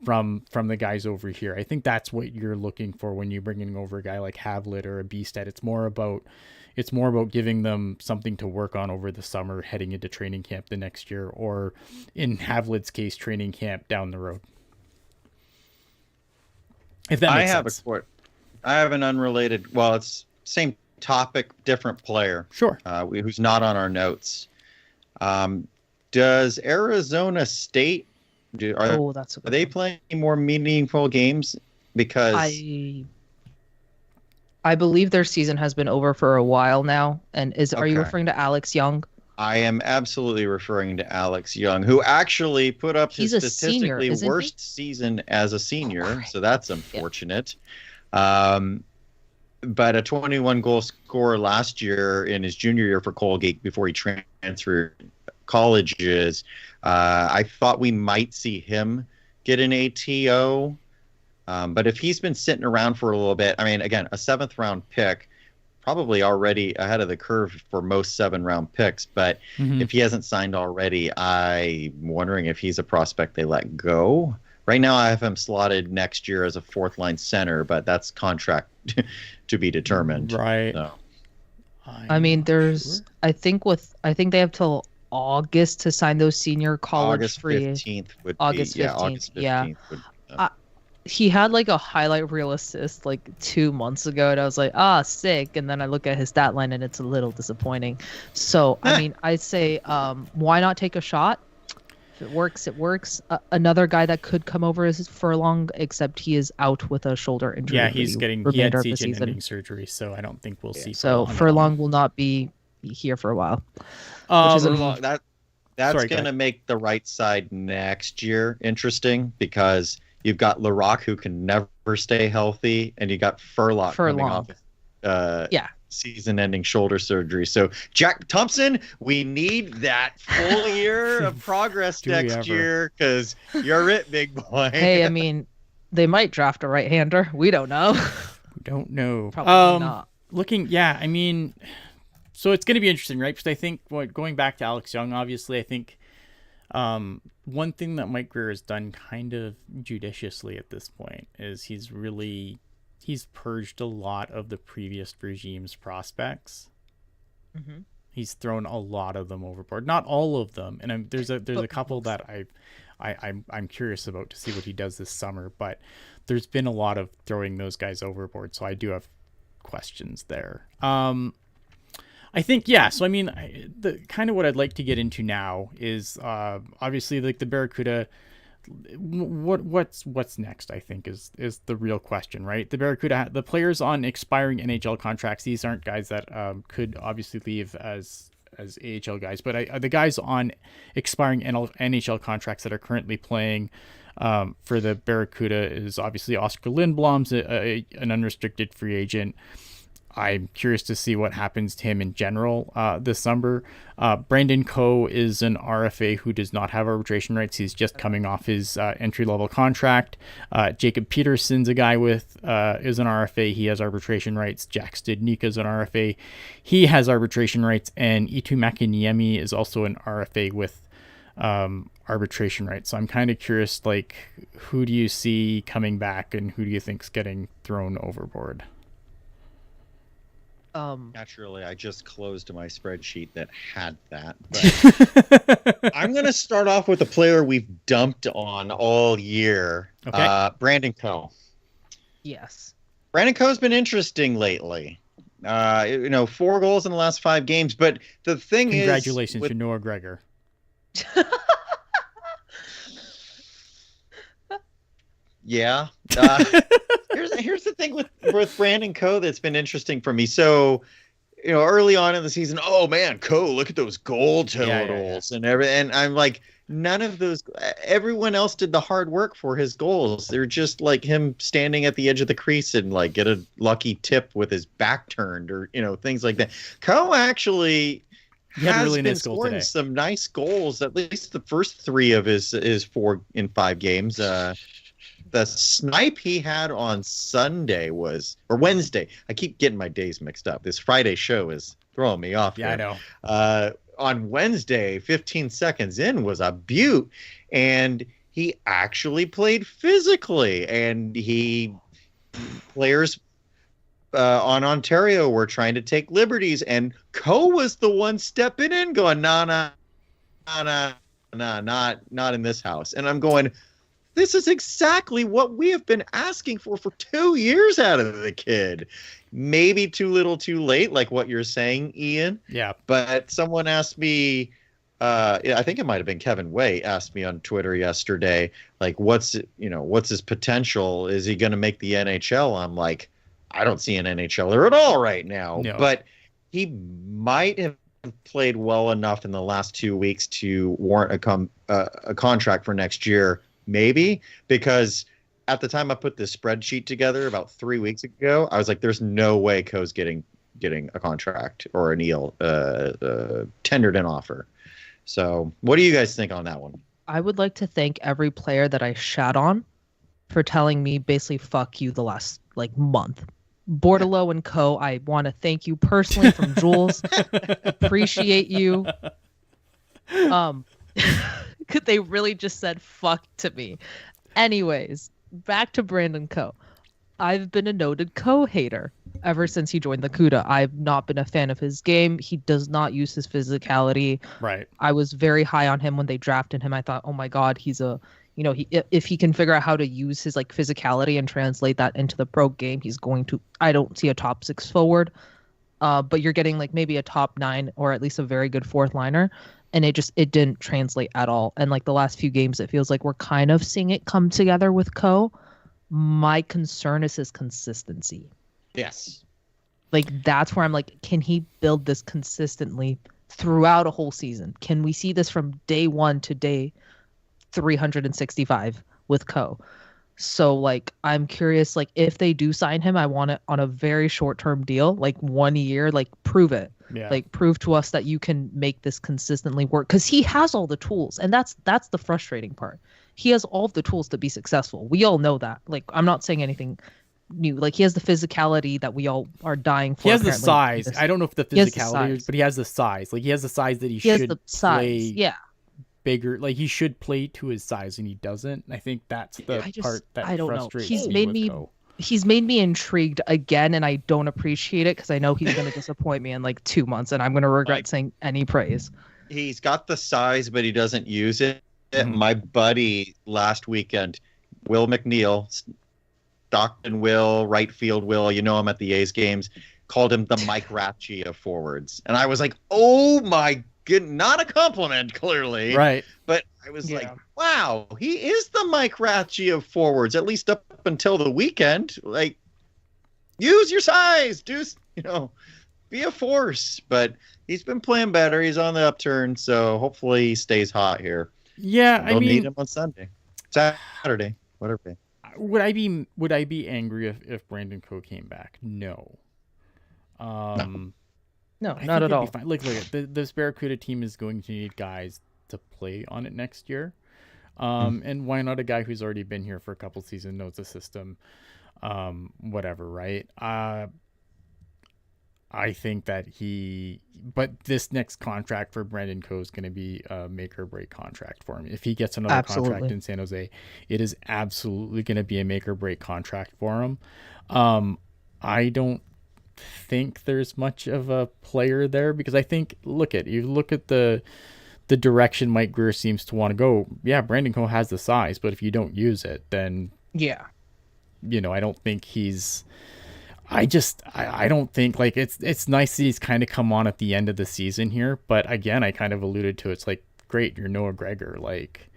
Speaker 1: from the guys over here. I think that's what you're looking for when you're bringing over a guy like Havlid or a Bstead. It's more about giving them something to work on over the summer, heading into training camp the next year, or in Havlid's case, training camp down the road. If that makes sense.
Speaker 2: I have an unrelated, well, it's same topic, different player.
Speaker 1: Sure.
Speaker 2: Who's not on our notes. Does Arizona State, are they playing more meaningful games? Because
Speaker 3: I believe their season has been over for a while now. And are you referring to Alex Young?
Speaker 2: I am absolutely referring to Alex Young, who actually put up his statistically worst season as a senior. So that's unfortunate. But a 21-goal scorer last year in his junior year for Colgate before he transferred colleges. I thought we might see him get an ATO. But if he's been sitting around for a little bit, I mean, again, a 7th-round pick, probably already ahead of the curve for most 7-round picks. But if he hasn't signed already, I'm wondering if he's a prospect they let go. Right now, I have him slotted next year as a 4th-line center, but that's contract to be determined.
Speaker 1: Right.
Speaker 2: So.
Speaker 3: I mean, I think they have till August to sign those senior college
Speaker 2: August
Speaker 3: free.
Speaker 2: 15th would
Speaker 3: August
Speaker 2: be
Speaker 3: 15th,
Speaker 2: yeah, August 15th
Speaker 3: yeah.
Speaker 2: would
Speaker 3: He had like a highlight reel assist like 2 months ago, and I was like, sick. And then I look at his stat line, and it's a little disappointing. So, I mean, I'd say, why not take a shot? If it works, it works. Another guy that could come over is Furlong, except he is out with a shoulder injury.
Speaker 1: Yeah,
Speaker 3: for
Speaker 1: he's
Speaker 3: the
Speaker 1: getting
Speaker 3: remainder of the
Speaker 1: season-ending
Speaker 3: season.
Speaker 1: surgery, so I don't think we'll see.
Speaker 3: So Furlong will not be here for a while.
Speaker 1: Um,
Speaker 3: which is
Speaker 2: Furlong, that's
Speaker 1: Sorry, go
Speaker 2: going to
Speaker 1: ahead.
Speaker 2: make the right side next year interesting because you've got Larocque who can never stay healthy, and you got Furlong coming off season-ending shoulder surgery. So Jack Thompson, we need that full year of progress next year because you're it, big boy.
Speaker 3: Hey, I mean, they might draft a right-hander. We don't know.
Speaker 1: We don't know.
Speaker 3: Probably not.
Speaker 1: I mean, so it's going to be interesting, right? Because I think going back to Alex Young, obviously, I think one thing that Mike Grier has done kind of judiciously at this point is he's purged a lot of the previous regime's prospects.
Speaker 3: Mm-hmm.
Speaker 1: He's thrown a lot of them overboard, not all of them, and there's a couple that I'm curious about to see what he does this summer. But there's been a lot of throwing those guys overboard, so I do have questions there. I think, yeah. So, I mean, the kind of what I'd like to get into now is obviously like the Barracuda. What's next? I think is the real question, right? The Barracuda, the players on expiring NHL contracts. These aren't guys that could obviously leave as AHL guys, but the guys on expiring NHL contracts that are currently playing for the Barracuda is obviously Oscar Lindblom's an unrestricted free agent. I'm curious to see what happens to him in general this summer. Brandon Coe is an RFA who does not have arbitration rights. He's just coming off his entry-level contract. Jacob Peterson's a guy is an RFA. He has arbitration rights. Jack Studnicka's an RFA. He has arbitration rights. And Itu Makiniemi is also an RFA with arbitration rights. So I'm kind of curious, like, who do you see coming back and who do you think's getting thrown overboard?
Speaker 2: Naturally, I just closed my spreadsheet that had that. But I'm going to start off with a player we've dumped on all year.
Speaker 1: Okay.
Speaker 2: Brandon Coe.
Speaker 3: Yes.
Speaker 2: Brandon Coe's been interesting lately. 4 goals in the last 5 games. But the thing
Speaker 1: Congratulations to Noah Gregor.
Speaker 2: Yeah. Here's the thing with Brandon Coe that's been interesting for me. So, early on in the season, oh man, Coe, look at those goal totals and everything. And I'm like, none of those. Everyone else did the hard work for his goals. They're just like him standing at the edge of the crease and like get a lucky tip with his back turned or things like that. Coe actually has really been scoring some nice goals. At least the first 3 of his 4 in 5 games. The snipe he had on Wednesday. I keep getting my days mixed up. This Friday show is throwing me off.
Speaker 1: Yeah,
Speaker 2: here.
Speaker 1: I know.
Speaker 2: On Wednesday, 15 seconds in was a beaut, and he actually played physically. And players on Ontario were trying to take liberties, and Coe was the one stepping in, going, nah, not in this house. And I'm going, this is exactly what we have been asking for 2 years out of the kid. Maybe too little too late, like what you're saying, Ian.
Speaker 1: Yeah.
Speaker 2: But someone asked me, I think it might have been Kevin Way, asked me on Twitter yesterday, like, what's his potential? Is he going to make the NHL? I'm like, I don't see an NHLer at all right now.
Speaker 1: No.
Speaker 2: But he might have played well enough in the last 2 weeks to warrant a contract for next year. Maybe, because at the time I put this spreadsheet together about 3 weeks ago, I was like, there's no way Coe's getting a contract or an EL tendered an offer. So what do you guys think on that one?
Speaker 3: I would like to thank every player that I shat on for telling me basically fuck you the last month. Bordelot and Co. I want to thank you personally from Jules. Appreciate you. They really just said fuck to me. Anyways, back to Brandon Coe. I've been a noted Coe hater. ever since he joined the CUDA, I've not been a fan of his game. He does not use his physicality.
Speaker 1: Right.
Speaker 3: I was very high on him when they drafted him. I thought, oh my God, he's a, if he can figure out how to use his like physicality and translate that into the pro game, he's going to. I don't see a top 6 forward, but you're getting like maybe a top 9 or at least a very good fourth liner, and it didn't translate at all. And like the last few games, it feels like we're kind of seeing it come together with Ko. My concern is his consistency.
Speaker 2: Yes.
Speaker 3: Like that's where I'm like, can he build this consistently throughout a whole season? Can we see this from day 1 to day 365 with Ko? So like I'm curious, like if they do sign him, I want it on a very short-term deal, like 1 year, like prove it.
Speaker 1: Yeah.
Speaker 3: Like prove to us that you can make this consistently work, because he has all the tools, and that's the frustrating part. He has all of the tools to be successful. We all know that. Like I'm not saying anything new. Like he has the physicality that we all are dying for.
Speaker 1: He has the size. I don't know if the physicality is, but he has the size. Like he has the size that he should play.
Speaker 3: Yeah.
Speaker 1: Bigger, like he should play to his size, and he doesn't. I think that's the part that
Speaker 3: I don't
Speaker 1: frustrates
Speaker 3: know.
Speaker 1: me.
Speaker 3: He's made me intrigued again, and I don't appreciate it because I know he's going to disappoint me in like 2 months, and I'm going to regret saying any praise.
Speaker 2: He's got the size, but he doesn't use it. Mm-hmm. My buddy last weekend, Will McNeil, Stockton Will, right field Will, you know him at the A's games, called him the Mike Ratchie of forwards. And I was like, oh my good, not a compliment, clearly.
Speaker 1: Right.
Speaker 2: But I was like, wow, he is the Mike Ratchie of forwards, at least up until the weekend. Like, use your size, be a force. But he's been playing better. He's on the upturn, so hopefully he stays hot here.
Speaker 1: Yeah,
Speaker 2: They'll need him on Sunday, Saturday, whatever.
Speaker 1: Would I be angry if Brandon Ko came back? No.
Speaker 3: No, not at all.
Speaker 1: Look at this Barracuda team is going to need guys to play on it next year. And why not a guy who's already been here for a couple seasons, knows the system, whatever, right? I think that but this next contract for Brandon Ko is going to be a make or break contract for him. If he gets another contract in San Jose, it is absolutely going to be a make or break contract for him. I don't think there's much of a player there, because I think look at the direction Mike Grier seems to want to go. Yeah, Brandon Ko has the size, but if you don't use it, then I don't think he's. I don't think, like, it's nice that he's kind of come on at the end of the season here, but again, I kind of alluded to it's like, great, you're Noah Gregor. Like,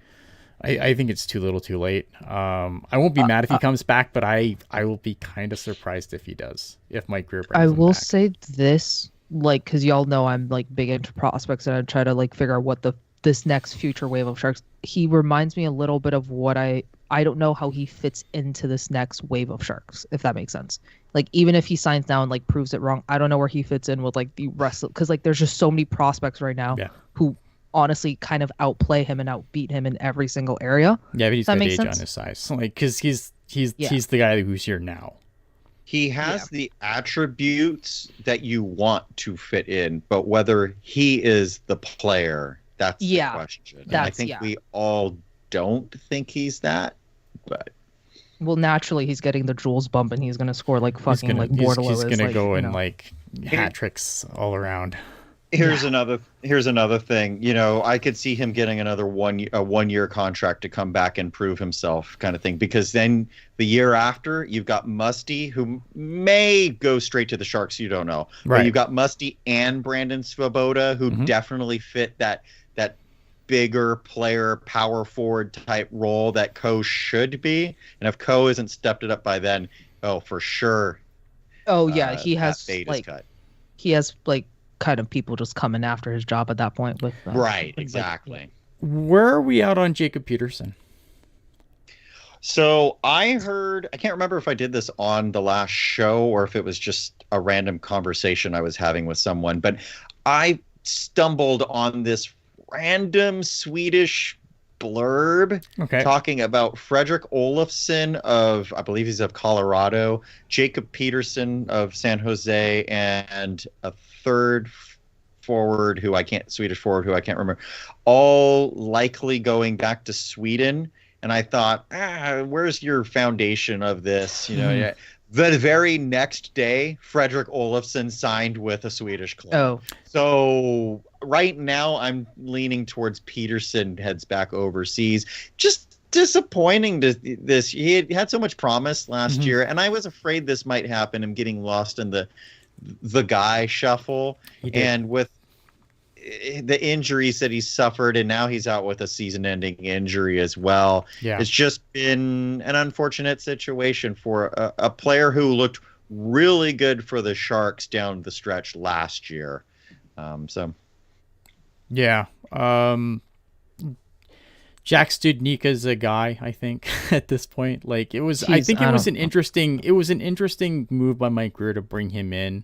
Speaker 1: I think it's too little too late. I won't be mad if he comes back, but I will be kind of surprised if he does, if Mike Grier brings him back.
Speaker 3: Say this, like, because y'all know I'm like big into prospects, and I try to like figure out what this next future wave of Sharks. He reminds me a little bit of what I don't know how he fits into this next wave of Sharks, if that makes sense. Like, even if he signs now and like proves it wrong, I don't know where he fits in with like the rest of, because like there's just so many prospects right now who honestly kind of outplay him and outbeat him in every single area.
Speaker 1: Yeah, but he's got age on his size, like, because he's the guy who's here now.
Speaker 2: He has the attributes that you want to fit in, but whether he is the player, that's the question. I think we all don't think he's that, but.
Speaker 3: Well, naturally, he's getting the Jules bump, and he's going to score like fucking like Bordello.
Speaker 1: He's going to go and like hat tricks all around.
Speaker 2: Here's another thing. I could see him getting another 1 year contract to come back and prove himself, kind of thing. Because then the year after, you've got Musty, who may go straight to the Sharks. You don't know. Right. But you've got Musty and Brandon Svoboda, who definitely fit that bigger player, power forward type role that Ko should be. And if Ko isn't stepped it up by then, for sure. Oh yeah, he has like
Speaker 3: he has like kind of people just coming after his job at that point with
Speaker 2: exactly.
Speaker 1: Where are we out on Jacob Peterson?
Speaker 2: So I can't remember if I did this on the last show or if it was just a random conversation I was having with someone, but I stumbled on this random Swedish blurb talking about Fredrik Olofsson of, I believe he's of Colorado, Jacob Peterson of San Jose, and a third Swedish forward who I can't remember, all likely going back to Sweden. And I thought, where's your foundation of this? The very next day, Fredrik Olofsson signed with a Swedish club.
Speaker 3: Oh,
Speaker 2: So right now, I'm leaning towards Peterson heads back overseas. Just disappointing this. He had so much promise last year, and I was afraid this might happen. Him getting lost in the guy shuffle, and with the injuries that he suffered, and now he's out with a season-ending injury as well.
Speaker 1: Yeah.
Speaker 2: It's just been an unfortunate situation for a player who looked really good for the Sharks down the stretch last year.
Speaker 1: Yeah. Jack Studnicka's a guy, I think, at this point. Like, it was an interesting move by Mike Greer to bring him in.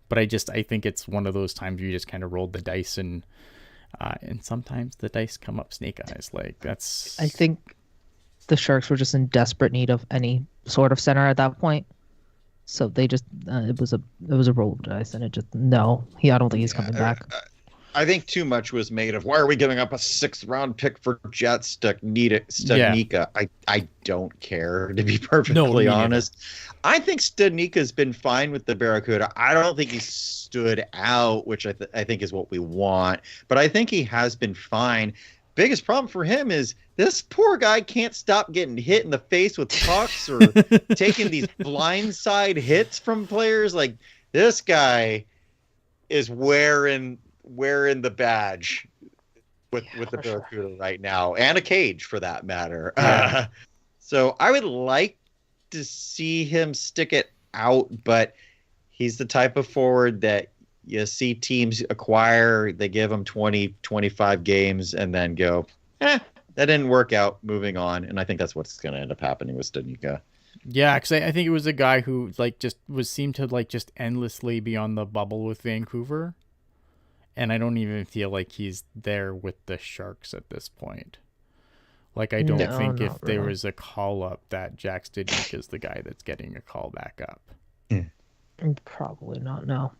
Speaker 1: But I think it's one of those times you just kind of rolled the dice, and sometimes the dice come up snake eyes. Like, that's.
Speaker 3: I think the Sharks were just in desperate need of any sort of center at that point, so they just it was a roll of dice, and I don't think he's coming back.
Speaker 2: I think too much was made of, why are we giving up a 6th-round pick for Jet Studnicka? I don't care, to be perfectly honest. I think Studnicka's been fine with the Barracuda. I don't think he's stood out, which I think is what we want. But I think he has been fine. Biggest problem for him is this poor guy can't stop getting hit in the face with pucks or taking these blindside hits from players. Like, this guy is wearing the badge with the Barracuda right now, and a cage for that matter.
Speaker 1: Yeah.
Speaker 2: So I would like to see him stick it out, but he's the type of forward that you see teams acquire, they give him 20, 25 games and then go, that didn't work out, moving on. And I think that's what's going to end up happening with Studnicka.
Speaker 1: Yeah, because I think it was a guy who seemed to just endlessly be on the bubble with Vancouver. And I don't even feel like he's there with the Sharks at this point. Like, I don't think if there was a call up that Jack Studnicka is the guy that's getting a call back up.
Speaker 3: Probably not. No.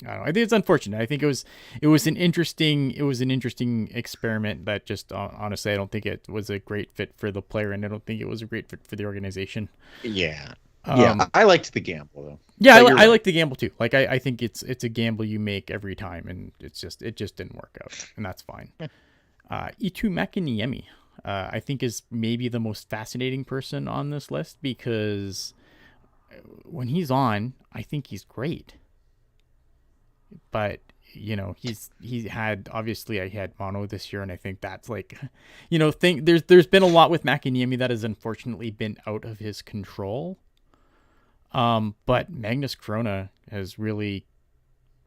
Speaker 1: I don't know. I think it's unfortunate. I think it was an interesting experiment that just honestly, I don't think it was a great fit for the player, and I don't think it was a great fit for the organization.
Speaker 2: Yeah. I liked the gamble though.
Speaker 1: Yeah, I like the gamble too. Like, I think it's a gamble you make every time, and it just didn't work out, and that's fine. Eetu Mäkiniemi, I think, is maybe the most fascinating person on this list, because when he's on, I think he's great. But he had mono this year, and I think that's like, there's been a lot with Mäkiniemi that has unfortunately been out of his control. But Magnus Krona has really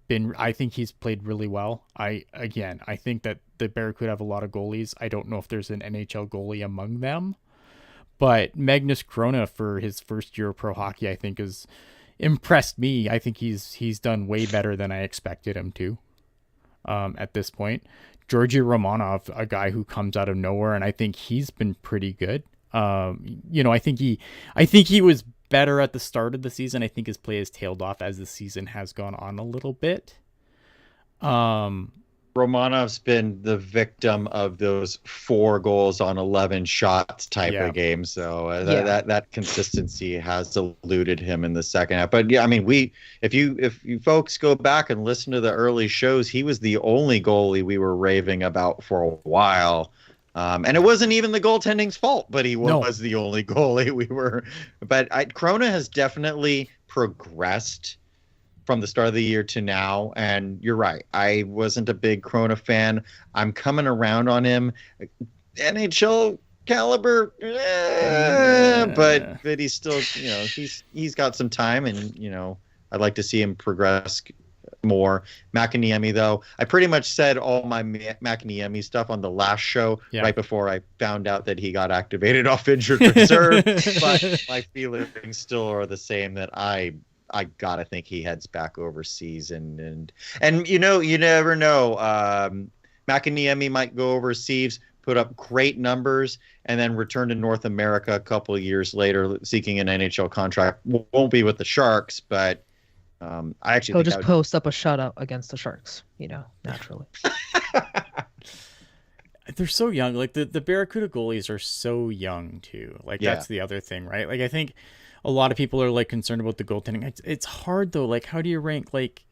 Speaker 1: been, I think he's played really well. I think that the Barracuda have a lot of goalies. I don't know if there's an NHL goalie among them, but Magnus Krona, for his first year of pro hockey, I think has impressed me. I think he's done way better than I expected him to, at this point. Georgi Romanov, a guy who comes out of nowhere, and I think he's been pretty good. I think he was better at the start of the season. I think his play has tailed off as the season has gone on a little bit.
Speaker 2: Romanov's been the victim of those 4 goals on 11 shots type of game. So that consistency has eluded him in the second half. But yeah, I mean, if you folks go back and listen to the early shows, he was the only goalie we were raving about for a while. And it wasn't even the goaltending's fault, but he was the only goalie we were. But Krona has definitely progressed from the start of the year to now. And you're right. I wasn't a big Krona fan. I'm coming around on him. NHL caliber, but he's still, he's got some time, and, I'd like to see him progress more. Mäkiniemi, though, I pretty much said all my Mäkiniemi stuff on the last show right before I found out that he got activated off injured reserve. But my feelings still are the same, that I gotta think he heads back overseas, and you never know. Mäkiniemi might go overseas, put up great numbers, and then return to North America a couple of years later seeking an NHL contract. Won't be with the Sharks, but I actually think
Speaker 3: post up a shutout against the Sharks, naturally.
Speaker 1: They're so young. Like, the Barracuda goalies are so young too. Like, that's the other thing, right? Like, I think a lot of people are like concerned about the goaltending. It's hard though. Like, how do you rank? Like,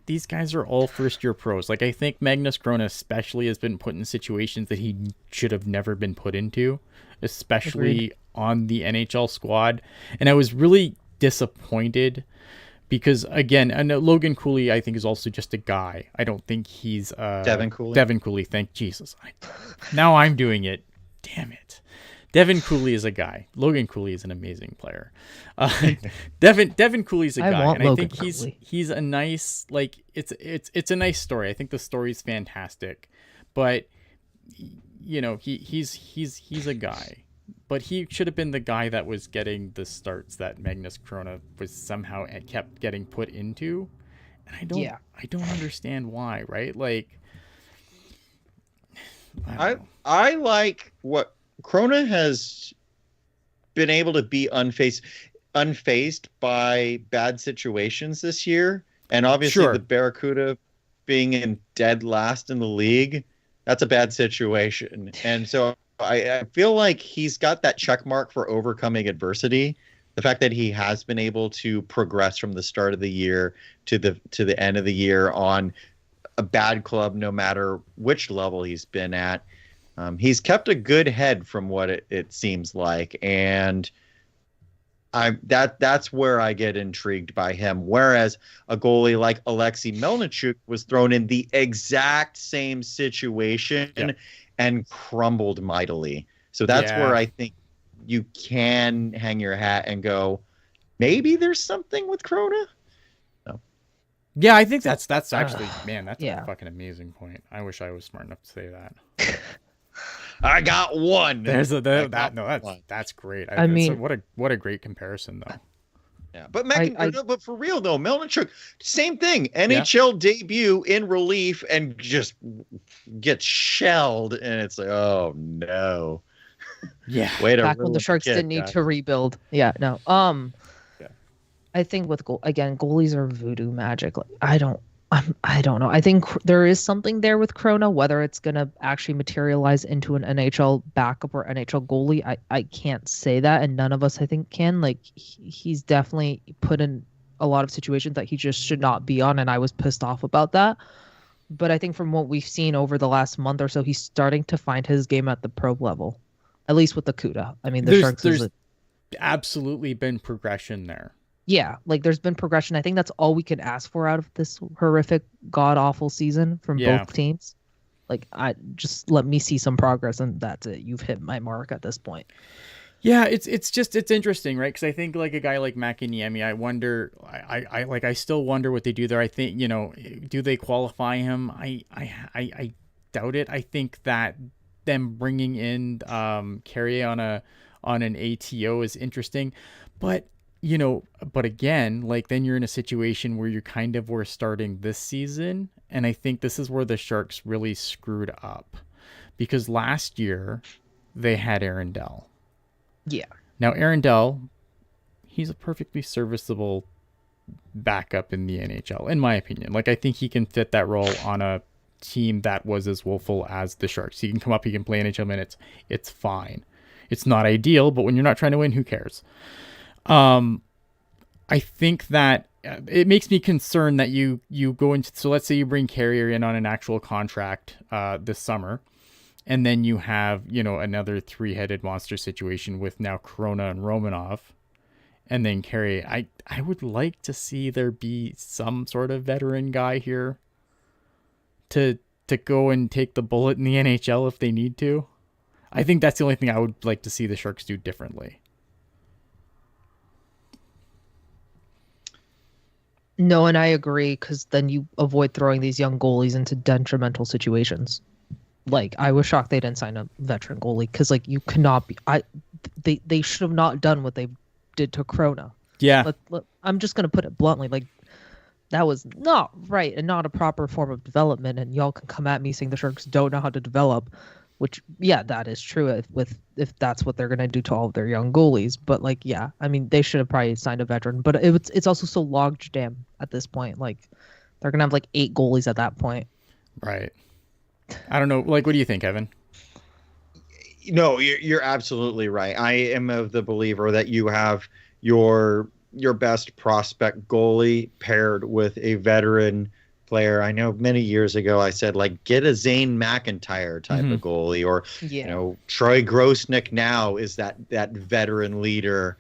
Speaker 1: these guys are all first year pros. Like, I think Magnus Krona especially has been put in situations that he should have never been put into, especially
Speaker 3: Agreed.
Speaker 1: on the NHL squad. And I was really disappointed because, again, I know Logan Cooley, I think, is also just a guy. I don't think he's
Speaker 2: Devin Cooley.
Speaker 1: Devin Cooley, thank Jesus. Now I'm doing it. Damn it. Devin Cooley is a guy. Logan Cooley is an amazing player. Devin Cooley is a
Speaker 3: I
Speaker 1: guy,
Speaker 3: want
Speaker 1: and I
Speaker 3: Logan
Speaker 1: think
Speaker 3: Cooley.
Speaker 1: he's a nice, like, it's a nice story. I think the story's fantastic, but you know, he's a guy, but he should have been the guy that was getting the starts that Magnus Krona was somehow kept getting put into, and I don't understand why. Right? Like, I don't know.
Speaker 2: I like what Krona has been able to be unfazed by bad situations this year, and obviously
Speaker 1: Sure.
Speaker 2: the Barracuda being in dead last in the league, that's a bad situation. And so I feel like he's got that check mark for overcoming adversity. The fact that he has been able to progress from the start of the year to the end of the year on a bad club, no matter which level he's been at. He's kept a good head from what it seems like, and that's where I get intrigued by him. Whereas a goalie like Alexei Melnichuk was thrown in the exact same situation and crumbled mightily. So that's where I think you can hang your hat and go, maybe there's something with Krona.
Speaker 1: Yeah, I think that's actually, man, that's
Speaker 3: yeah.
Speaker 1: a fucking amazing point. I wish I was smart enough to say that.
Speaker 2: I got one.
Speaker 1: That's great.
Speaker 3: I mean,
Speaker 1: what a great comparison though.
Speaker 2: Yeah, but but for real though, Melnichuk, same thing. NHL debut in relief and just gets shelled, and it's like, oh no.
Speaker 1: Yeah.
Speaker 2: Way to
Speaker 3: back when
Speaker 2: ruin
Speaker 3: the Sharks didn't need to rebuild. Yeah, no. I think with goalies are voodoo magic. Like, I don't know. I think there is something there with Krona. Whether it's gonna actually materialize into an NHL backup or NHL goalie, I can't say that, and none of us I think can. Like, he's definitely put in a lot of situations that he just should not be on, and I was pissed off about that. But I think from what we've seen over the last month or so, he's starting to find his game at the pro level, at least with the CUDA. I mean, the Sharks
Speaker 1: there's absolutely been progression there.
Speaker 3: Yeah, like there's been progression. I think that's all we can ask for out of this horrific, god awful season from both teams. Like, I just let me see some progress, and that's it. You've hit my mark at this point.
Speaker 1: Yeah, it's interesting, right? Because I think like a guy like Makiniemi, I wonder, I still wonder what they do there. I think, you know, do they qualify him? I doubt it. I think that them bringing in Carrier on an ATO is interesting, but. You know, but again, like then you're in a situation where you kind of were starting this season. And I think this is where the Sharks really screwed up because last year they had Aaron Dell.
Speaker 3: Yeah.
Speaker 1: Now, Aaron Dell, he's a perfectly serviceable backup in the NHL, in my opinion. Like, I think he can fit that role on a team that was as woeful as the Sharks. He can come up, he can play NHL minutes. It's fine. It's not ideal, but when you're not trying to win, who cares? I think that it makes me concerned that you go into, so let's say you bring Carrier in on an actual contract this summer, and then you have, you know, another three-headed monster situation with now Krona and Romanov, and then Carrier. I would like to see there be some sort of veteran guy here to go and take the bullet in the NHL if they need to. I think that's the only thing I would like to see the Sharks do differently.
Speaker 3: No, and I agree, because then you avoid throwing these young goalies into detrimental situations. Like, I was shocked they didn't sign a veteran goalie, because like you cannot be. They should have not done what they did to Krona.
Speaker 1: Yeah,
Speaker 3: I'm just gonna put it bluntly, like that was not right and not a proper form of development. And y'all can come at me saying the Sharks don't know how to develop, which that is true if that's what they're gonna do to all of their young goalies. But like, yeah, I mean, they should have probably signed a veteran. But it's also so logjam at this point. Like, they're gonna have like 8 goalies at that point.
Speaker 1: Right. I don't know. Like, what do you think, Evan?
Speaker 2: No, you're absolutely right. I am of the believer that you have your best prospect goalie paired with a veteran player. I know many years ago I said, like, get a Zane McIntyre type of goalie, or Troy Grosnick now is that veteran leader.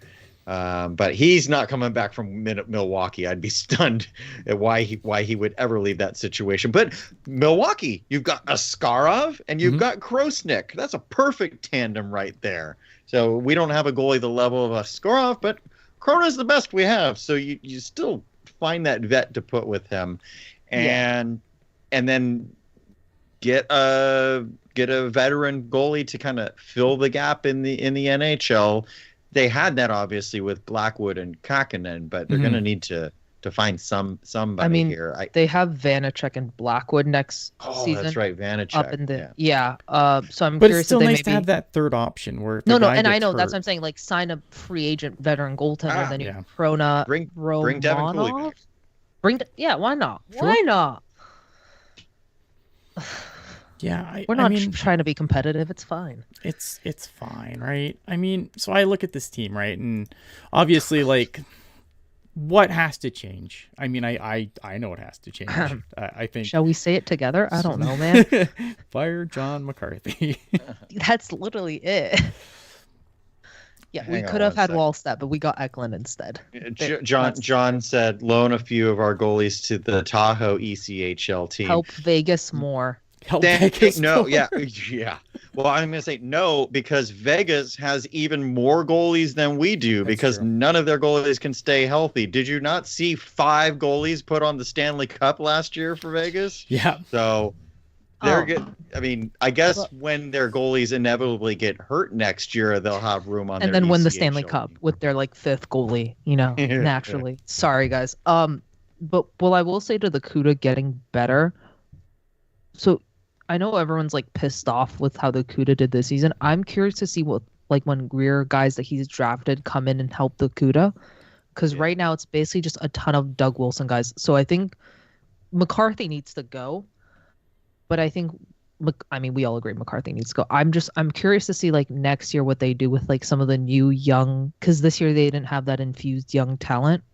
Speaker 2: But he's not coming back from Milwaukee. I'd be stunned at why he would ever leave that situation. But Milwaukee, you've got Askarov and you've got Grosnick. That's a perfect tandem right there. So we don't have a goalie the level of Askarov, but Krona's the best we have. So you still find that vet to put with him, and then get a veteran goalie to kind of fill the gap in the NHL. They had that obviously with Blackwood and Kakkonen, but they're going to need to find somebody here.
Speaker 3: They have Vanacek and Blackwood next season.
Speaker 2: That's right, Vanacek.
Speaker 3: Up in the so I'm
Speaker 1: but
Speaker 3: curious.
Speaker 1: It's still
Speaker 3: if they
Speaker 1: nice to have that third option where
Speaker 3: and I know that's what I'm saying. Like, sign a free agent veteran goaltender, then you Krona,
Speaker 2: bring Devin Cooley back.
Speaker 3: Why not?
Speaker 1: Sure.
Speaker 3: Why not?
Speaker 1: Yeah,
Speaker 3: we're not trying to be competitive. It's fine.
Speaker 1: It's fine, right? I mean, so I look at this team, right, and obviously, like, what has to change? I mean, I know it has to change. I think.
Speaker 3: Shall we say it together? I don't know, man.
Speaker 1: Fire John McCarthy.
Speaker 3: That's literally it. Yeah, we could have had Wallstedt, but we got Eklund instead.
Speaker 2: John said loan a few of our goalies to the Tahoe ECHL team.
Speaker 3: Help Vegas more.
Speaker 1: Vegas
Speaker 2: no,
Speaker 1: more.
Speaker 2: yeah. Well, I'm going to say no, because Vegas has even more goalies than we do. That's because true. None of their goalies can stay healthy. Did you not see 5 goalies put on the Stanley Cup last year for Vegas?
Speaker 1: Yeah.
Speaker 2: So they're good. I mean, I guess when their goalies inevitably get hurt next year, they'll have room on.
Speaker 3: And
Speaker 2: their
Speaker 3: then win the
Speaker 2: ECHL
Speaker 3: Stanley
Speaker 2: team.
Speaker 3: Cup with their 5th goalie, naturally. Sorry, guys. But I will say to the CUDA getting better. So I know everyone's pissed off with how the CUDA did this season. I'm curious to see what when Greer guys that he's drafted come in and help the CUDA, because right now it's basically just a ton of Doug Wilson guys. So I think McCarthy needs to go, but I think we all agree McCarthy needs to go. I'm curious to see next year what they do with some of the new young, because this year they didn't have that infused young talent.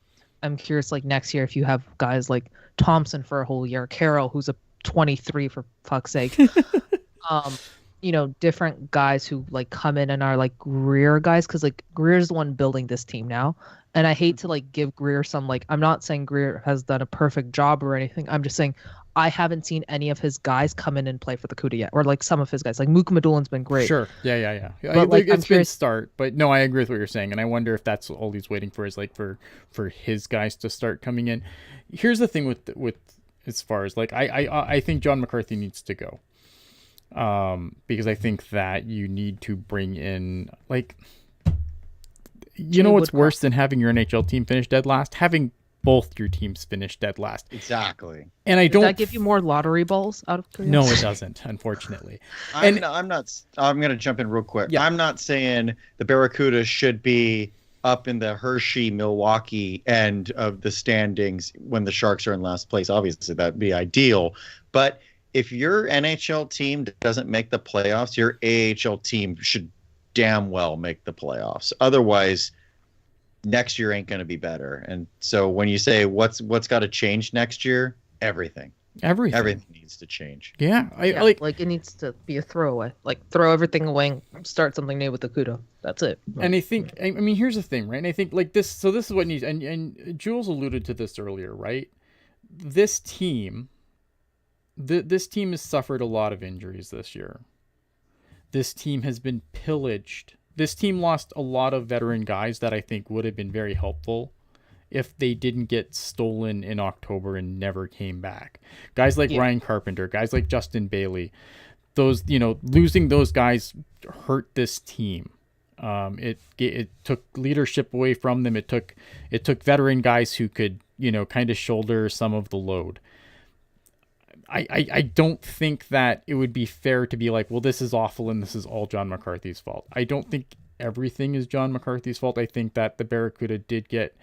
Speaker 3: I'm curious next year if you have guys like Thompson for a whole year, Carroll who's a 23 for fuck's sake. Different guys who come in and are Greer guys, because Greer's the one building this team now, and I hate to give Greer some I'm not saying Greer has done a perfect job or anything. I'm just saying I haven't seen any of his guys come in and play for the CUDA yet, or some of his guys Mook Madulin's been great.
Speaker 1: Sure, yeah.
Speaker 3: But
Speaker 1: it's been start, but no, I agree with what you're saying, and I wonder if that's all he's waiting for is for his guys to start coming in. Here's the thing with as far as I think John McCarthy needs to go, because I think that you need to bring in what's worse than having your NHL team finish dead last? Having both your teams finish dead last.
Speaker 2: Exactly.
Speaker 1: And Does
Speaker 3: that give you more lottery balls out of curiosity?
Speaker 1: No, it doesn't, unfortunately.
Speaker 2: I'm going to jump in real quick. Yeah. I'm not saying the Barracuda should be up in the Hershey, Milwaukee end of the standings when the Sharks are in last place. Obviously, that'd be ideal. But if your NHL team doesn't make the playoffs, your AHL team should damn well make the playoffs. Otherwise, next year ain't going to be better. And so when you say what's got to change next year, everything needs to change.
Speaker 1: Yeah,
Speaker 3: it needs to be a throwaway. Throw everything away and start something new with the CUDA. That's it.
Speaker 1: And I think, I mean, here's the thing, right? And I think this. So this is what needs. And Jules alluded to this earlier, right? This team has suffered a lot of injuries this year. This team has been pillaged. This team lost a lot of veteran guys that I think would have been very helpful if they didn't get stolen in October and never came back. Guys like Ryan Carpenter, guys like Justin Bailey, those, losing those guys hurt this team. It took leadership away from them. It took veteran guys who could, kind of shoulder some of the load. I don't think that it would be fair to be well, this is awful and this is all John McCarthy's fault. I don't think everything is John McCarthy's fault. I think that the Barracuda did get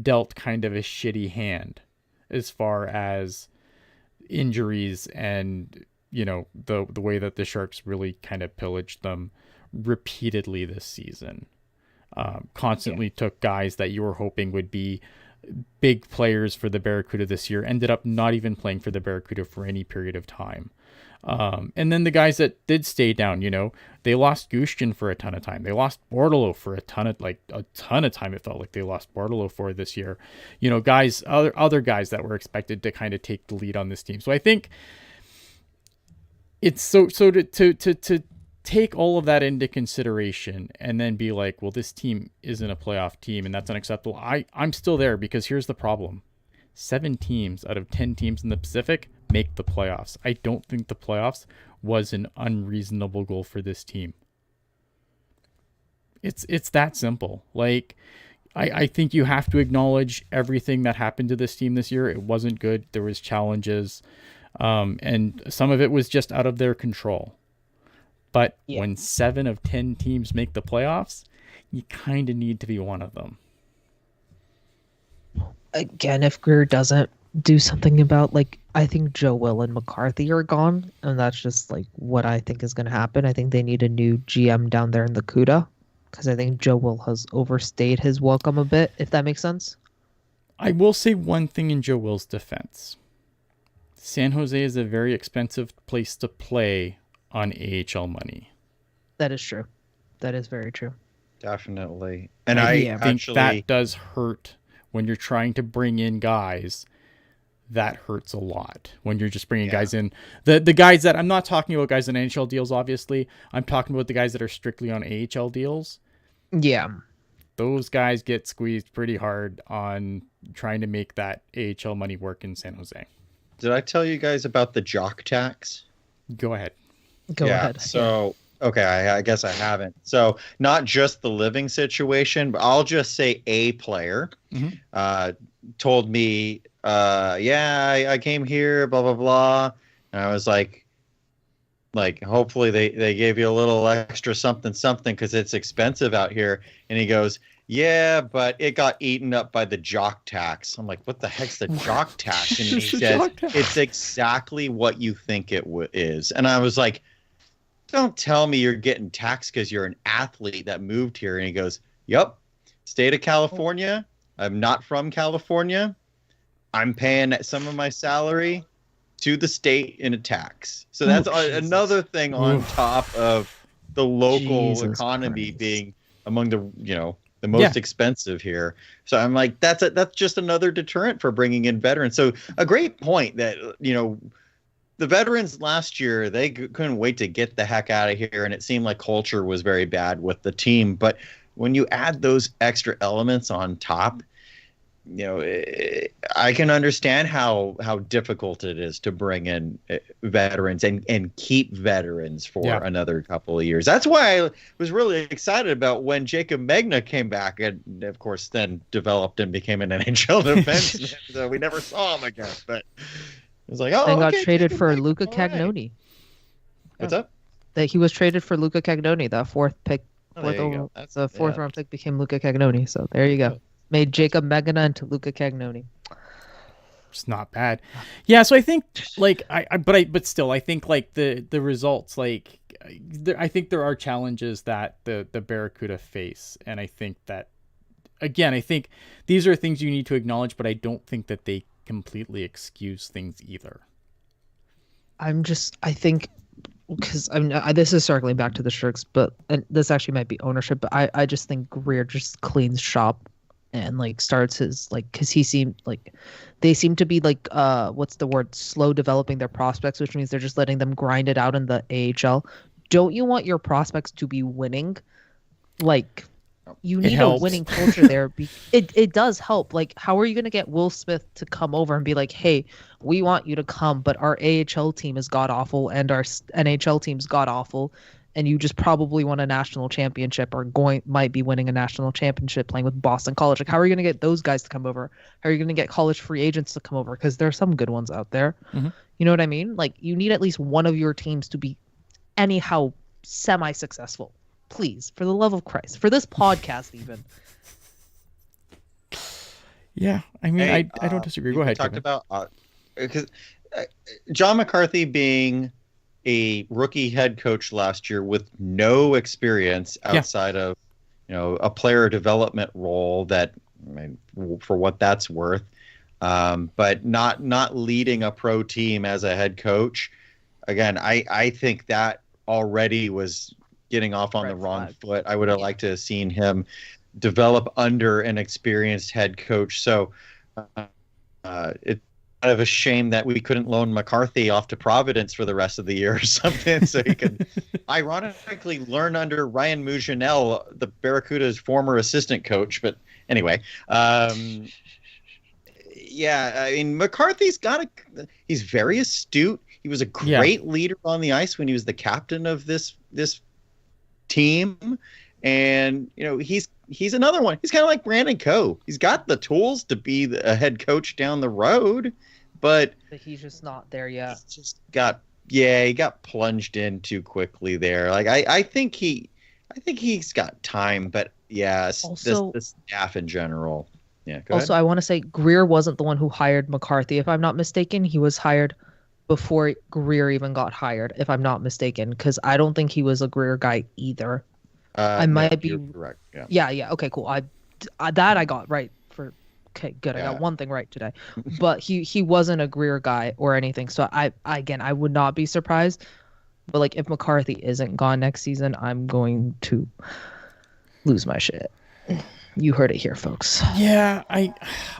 Speaker 1: dealt kind of a shitty hand as far as injuries and, the way that the Sharks really kind of pillaged them repeatedly this season. constantly took guys that you were hoping would be big players for the Barracuda this year, ended up not even playing for the Barracuda for any period of time. And then the guys that did stay down, they lost Gushkin for a ton of time. They lost Bordalo for a ton of time. It felt like they lost Bordalo for this year. Guys, other guys that were expected to kind of take the lead on this team. So I think it's so to take all of that into consideration and then be like, well, this team isn't a playoff team and that's unacceptable. I'm still there because here's the problem. 7 teams out of 10 teams in the Pacific make the playoffs. I don't think the playoffs was an unreasonable goal for this team. It's that simple. Like, I think you have to acknowledge everything that happened to this team this year. It wasn't good. There was challenges. And some of it was just out of their control. But when 7 of 10 teams make the playoffs, you kind of need to be one of them.
Speaker 3: Again, if Greer doesn't do something about, I think Joe Will and McCarthy are gone, and that's just what I think is going to happen. I think they need a new GM down there in the CUDA, because I think Joe Will has overstayed his welcome a bit, if that makes sense.
Speaker 1: I will say one thing in Joe Will's defense. San Jose is a very expensive place to play on AHL money.
Speaker 3: That is true. That is very true.
Speaker 2: Definitely. And
Speaker 1: I think that does hurt when you're trying to bring in guys. That hurts a lot when you're just bringing guys in. The guys that, I'm not talking about guys on NHL deals, obviously. I'm talking about the guys that are strictly on AHL deals.
Speaker 3: Yeah.
Speaker 1: Those guys get squeezed pretty hard on trying to make that AHL money work in San Jose.
Speaker 2: Did I tell you guys about the jock tax?
Speaker 1: Go ahead.
Speaker 3: Go ahead.
Speaker 2: So, okay, I guess I haven't. So, not just the living situation, but I'll just say a player told me, I came here, blah, blah, blah. And I was like, hopefully they gave you a little extra something because it's expensive out here. And he goes, yeah, but it got eaten up by the jock tax. I'm like, what the heck's the jock tax? And he says, it's exactly what you think it is. And I was like, don't tell me you're getting taxed because you're an athlete that moved here. And he goes, yep, state of California. I'm not from California. I'm paying some of my salary to the state in a tax. So that's another thing on top of the local economy being among the most expensive here. So I'm like, that's just another deterrent for bringing in veterans. So a great point that, the veterans last year, they couldn't wait to get the heck out of here. And it seemed like culture was very bad with the team. But when you add those extra elements on top, I can understand how difficult it is to bring in veterans and keep veterans for another couple of years. That's why I was really excited about when Jacob Megna came back and, of course, then developed and became an NHL defenseman. So we never saw him again. But it was like,
Speaker 3: and got traded for Luca Cagnoni.
Speaker 2: What's up?
Speaker 3: That he was traded for Luca Cagnoni, the fourth pick. The fourth round pick became Luca Cagnoni. So there you go. Made Jacob Megna into Luca Cagnoni.
Speaker 1: It's not bad. Yeah, so I think but still I think the results I think there are challenges that the Barracuda face, and I think that again, I think these are things you need to acknowledge, but I don't think that they completely excuse things either.
Speaker 3: I think because this is circling back to the Sharks, and this actually might be ownership, but I just think Greer just cleans shop and starts his because he seemed they seem to be what's the word, slow developing their prospects, which means they're just letting them grind it out in the AHL. Don't you want your prospects to be winning? You need a winning culture there. It does help. How are you going to get Will Smith to come over and be like, hey, we want you to come, but our AHL team is god awful and our NHL team's god awful, and you just probably won a national championship or might be winning a national championship playing with Boston College. How are you going to get those guys to come over? How are you going to get college free agents to come over? Because there are some good ones out there. Mm-hmm. You know what I mean? You need at least one of your teams to be anyhow semi-successful. Please, for the love of Christ, for this podcast even.
Speaker 1: Yeah, I mean, hey, I don't disagree. Go ahead.
Speaker 2: Talked about because John McCarthy being a rookie head coach last year with no experience outside of a player development role that, I mean, for what that's worth, but not leading a pro team as a head coach. Again, I think that already was getting off on the wrong foot. I would have liked to have seen him develop under an experienced head coach. So it's kind of a shame that we couldn't loan McCarthy off to Providence for the rest of the year or something, so he could ironically learn under Ryan Mougenel, the Barracuda's former assistant coach. But anyway, yeah, I mean, McCarthy's he's very astute. He was a great leader on the ice when he was the captain of this team. And, he's another one. He's kind of like Brandon Coe. He's got the tools to be a head coach down the road, but
Speaker 3: he's just not there yet.
Speaker 2: He got plunged in too quickly there. Like, I think he's got time, but yeah, also, the staff in general. Yeah. Go ahead.
Speaker 3: I want to say Greer wasn't the one who hired McCarthy, if I'm not mistaken. He was hired before Greer even got hired, if I'm not mistaken, because I don't think he was a Greer guy either. I might be
Speaker 2: correct.
Speaker 3: Yeah. Okay, cool. I got right okay, good. Yeah. I got one thing right today. But he wasn't a Greer guy or anything. So I would not be surprised. But like, if McCarthy isn't gone next season, I'm going to lose my shit. You heard it here, folks.
Speaker 1: Yeah,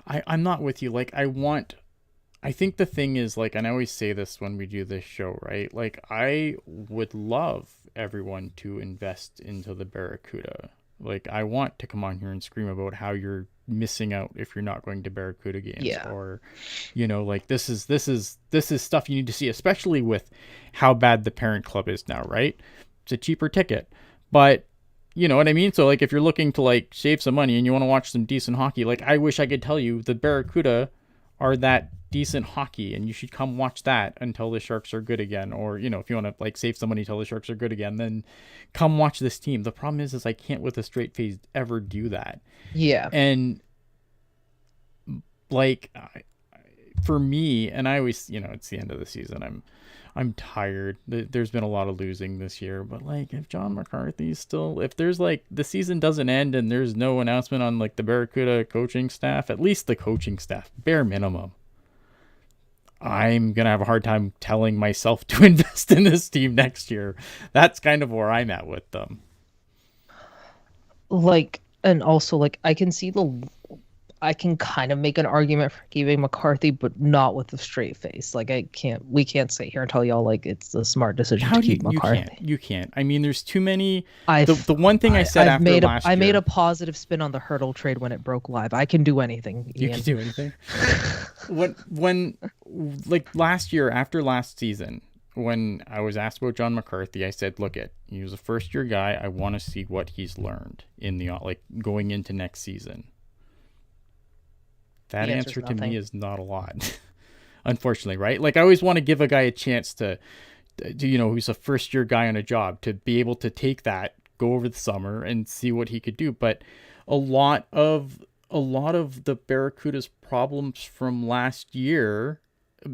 Speaker 1: I'm not with you. Like, I think the thing is, like, and I always say this when we do this show, right? Like, I would love everyone to invest into the Barracuda. Like, I want to come on here and scream about how you're missing out if you're not going to Barracuda games.
Speaker 3: Yeah.
Speaker 1: Or, like, this is stuff you need to see, especially with how bad the parent club is now, right? It's a cheaper ticket, but you know what I mean? So, like, if you're looking to, like, save some money and you want to watch some decent hockey, like, I wish I could tell you the Barracuda are that decent hockey and you should come watch that until the Sharks are good again. Or, if you want to, like, save some money until the Sharks are good again, then come watch this team. The problem is I can't with a straight face ever do that.
Speaker 3: Yeah.
Speaker 1: And, like, for me, and I always, it's the end of the season, I'm tired. There's been a lot of losing this year, but, like, if John McCarthy's still, if there's, like, the season doesn't end and there's no announcement on, like, the Barracuda coaching staff, at least the coaching staff, bare minimum, I'm going to have a hard time telling myself to invest in this team next year. That's kind of where I'm at with them.
Speaker 3: Like, and also, like, I can kind of make an argument for keeping McCarthy, but not with a straight face. Like, we can't sit here and tell y'all, like, it's the smart decision to keep McCarthy.
Speaker 1: You can't. I mean, there's too many. The one thing I said after last year.
Speaker 3: I made a positive spin on the Hurdle trade when it broke live. I can do anything.
Speaker 1: You can do anything. when like last year, after last season, when I was asked about John McCarthy, I said, look, he was a first year guy. I want to see what he's learned in going into next season. That answer to me is not a lot, unfortunately, right? Like, I always want to give a guy a chance to who's a first year guy on a job, to be able to take that, go over the summer and see what he could do. But a lot of the Barracuda's problems from last year,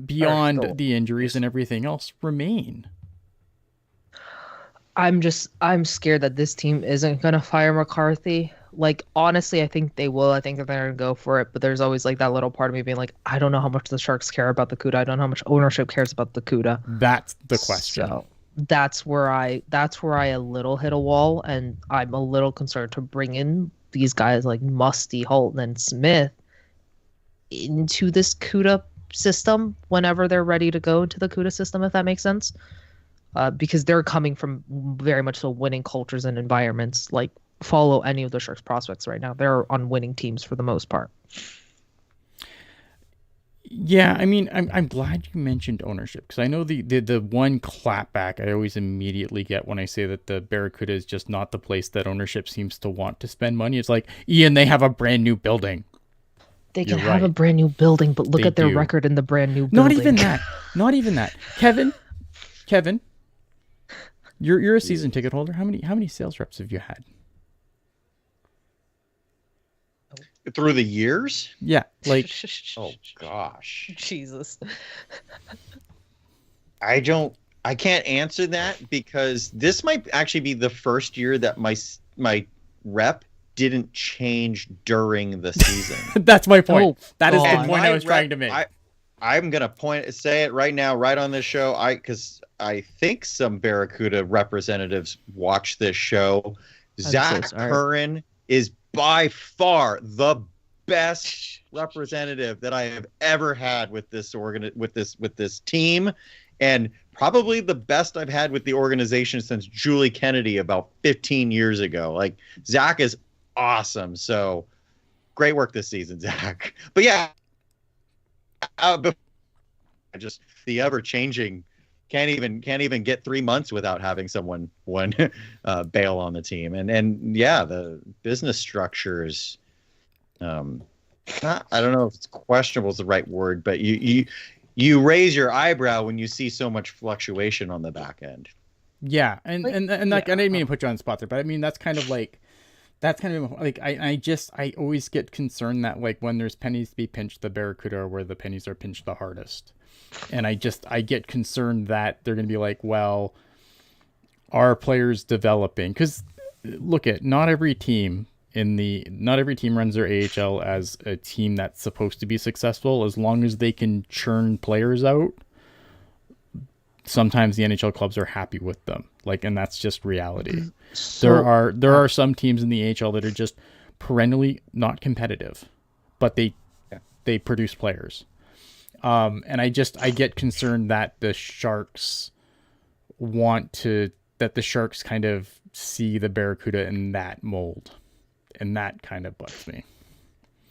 Speaker 1: beyond the injuries and everything else, remain.
Speaker 3: I'm scared that this team isn't going to fire McCarthy. Like, honestly, I think they will. I think that they're going to go for it. But there's always, like, that little part of me being like, I don't know how much the Sharks care about the CUDA. I don't know how much ownership cares about the CUDA.
Speaker 1: That's the question.
Speaker 3: So that's where I a little hit a wall. And I'm a little concerned to bring in these guys like Musty, Holton, and Smith into this CUDA system whenever they're ready to go into the CUDA system, if that makes sense. Because they're coming from very much so winning cultures and environments. Like, follow any of the Sharks prospects right now. They're on winning teams for the most part.
Speaker 1: Yeah, I mean, I'm glad you mentioned ownership, because I know the one clapback I always immediately get when I say that the Barracuda is just not the place that ownership seems to want to spend money. It's like, Ian, they have a brand new building.
Speaker 3: They can have a brand new building, but look at their record in the brand new building.
Speaker 1: Not even that. Kevin, you're a season ticket holder. How many sales reps have you had?
Speaker 2: Through the years?
Speaker 1: Yeah, like,
Speaker 2: oh gosh,
Speaker 3: Jesus.
Speaker 2: I can't answer that, because this might actually be the first year that my rep didn't change during the season.
Speaker 1: That's my point.
Speaker 3: Oh,
Speaker 1: That is the
Speaker 3: God.
Speaker 1: point I was trying to make.
Speaker 2: I'm gonna say it right now, right on this show. Because I think some Barracuda representatives watch this show. Zach Curran is by far the best representative that I have ever had with this with this team, and probably the best I've had with the organization since Julie Kennedy about 15 years ago. Like, Zach is awesome. So great work this season, Zach. But yeah, just the ever changing. Can't even get 3 months without having someone bail on the team, and yeah, the business structures. I don't know if it's questionable is the right word, but you raise your eyebrow when you see so much fluctuation on the back end.
Speaker 1: Yeah, and like, I didn't mean to put you on the spot there, but I mean that's kind of like I always get concerned that, like, when there's pennies to be pinched, the Barracuda are where the pennies are pinched the hardest. And I get concerned that they're going to be like, well, are players developing? Because look not every team runs their AHL as a team that's supposed to be successful. As long as they can churn players out, sometimes the NHL clubs are happy with them. Like, and that's just reality. So, there are some teams in the AHL that are just perennially not competitive, but they produce players. And I get concerned that the Sharks kind of see the Barracuda in that mold, and that kind of bugs me.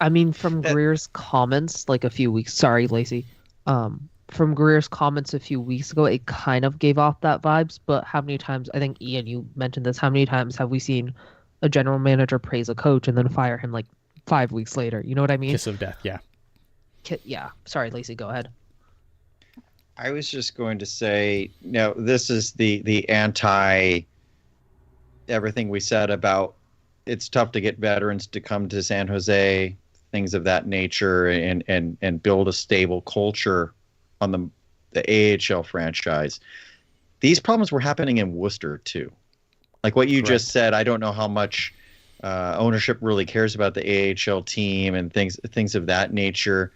Speaker 3: I mean, from Greer's comments, like a few weeks, sorry, Lacey, from Greer's comments a few weeks ago, it kind of gave off that vibes, but how many times, I think Ian, you mentioned this, how many times have we seen a general manager praise a coach and then fire him like 5 weeks later? You know what I mean?
Speaker 1: Kiss of death, yeah.
Speaker 3: Yeah. Sorry, Lacey, go ahead.
Speaker 2: I was just going to say, no, this is the anti everything we said about it's tough to get veterans to come to San Jose, things of that nature, and build a stable culture on the AHL franchise. These problems were happening in Worcester too. Like what you just said, I don't know how much ownership really cares about the AHL team and things of that nature.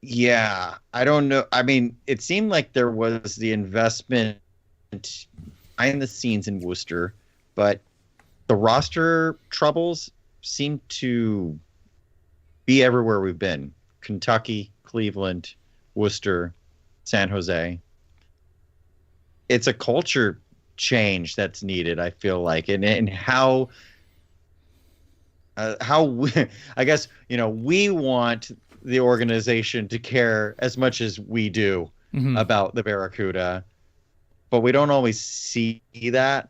Speaker 2: Yeah, I don't know. I mean, it seemed like there was the investment behind the scenes in Worcester, but the roster troubles seem to be everywhere we've been. Kentucky, Cleveland, Worcester, San Jose. It's a culture change that's needed, I feel like, and how we, I guess, we want the organization to care as much as we do about the Barracuda, but we don't always see that.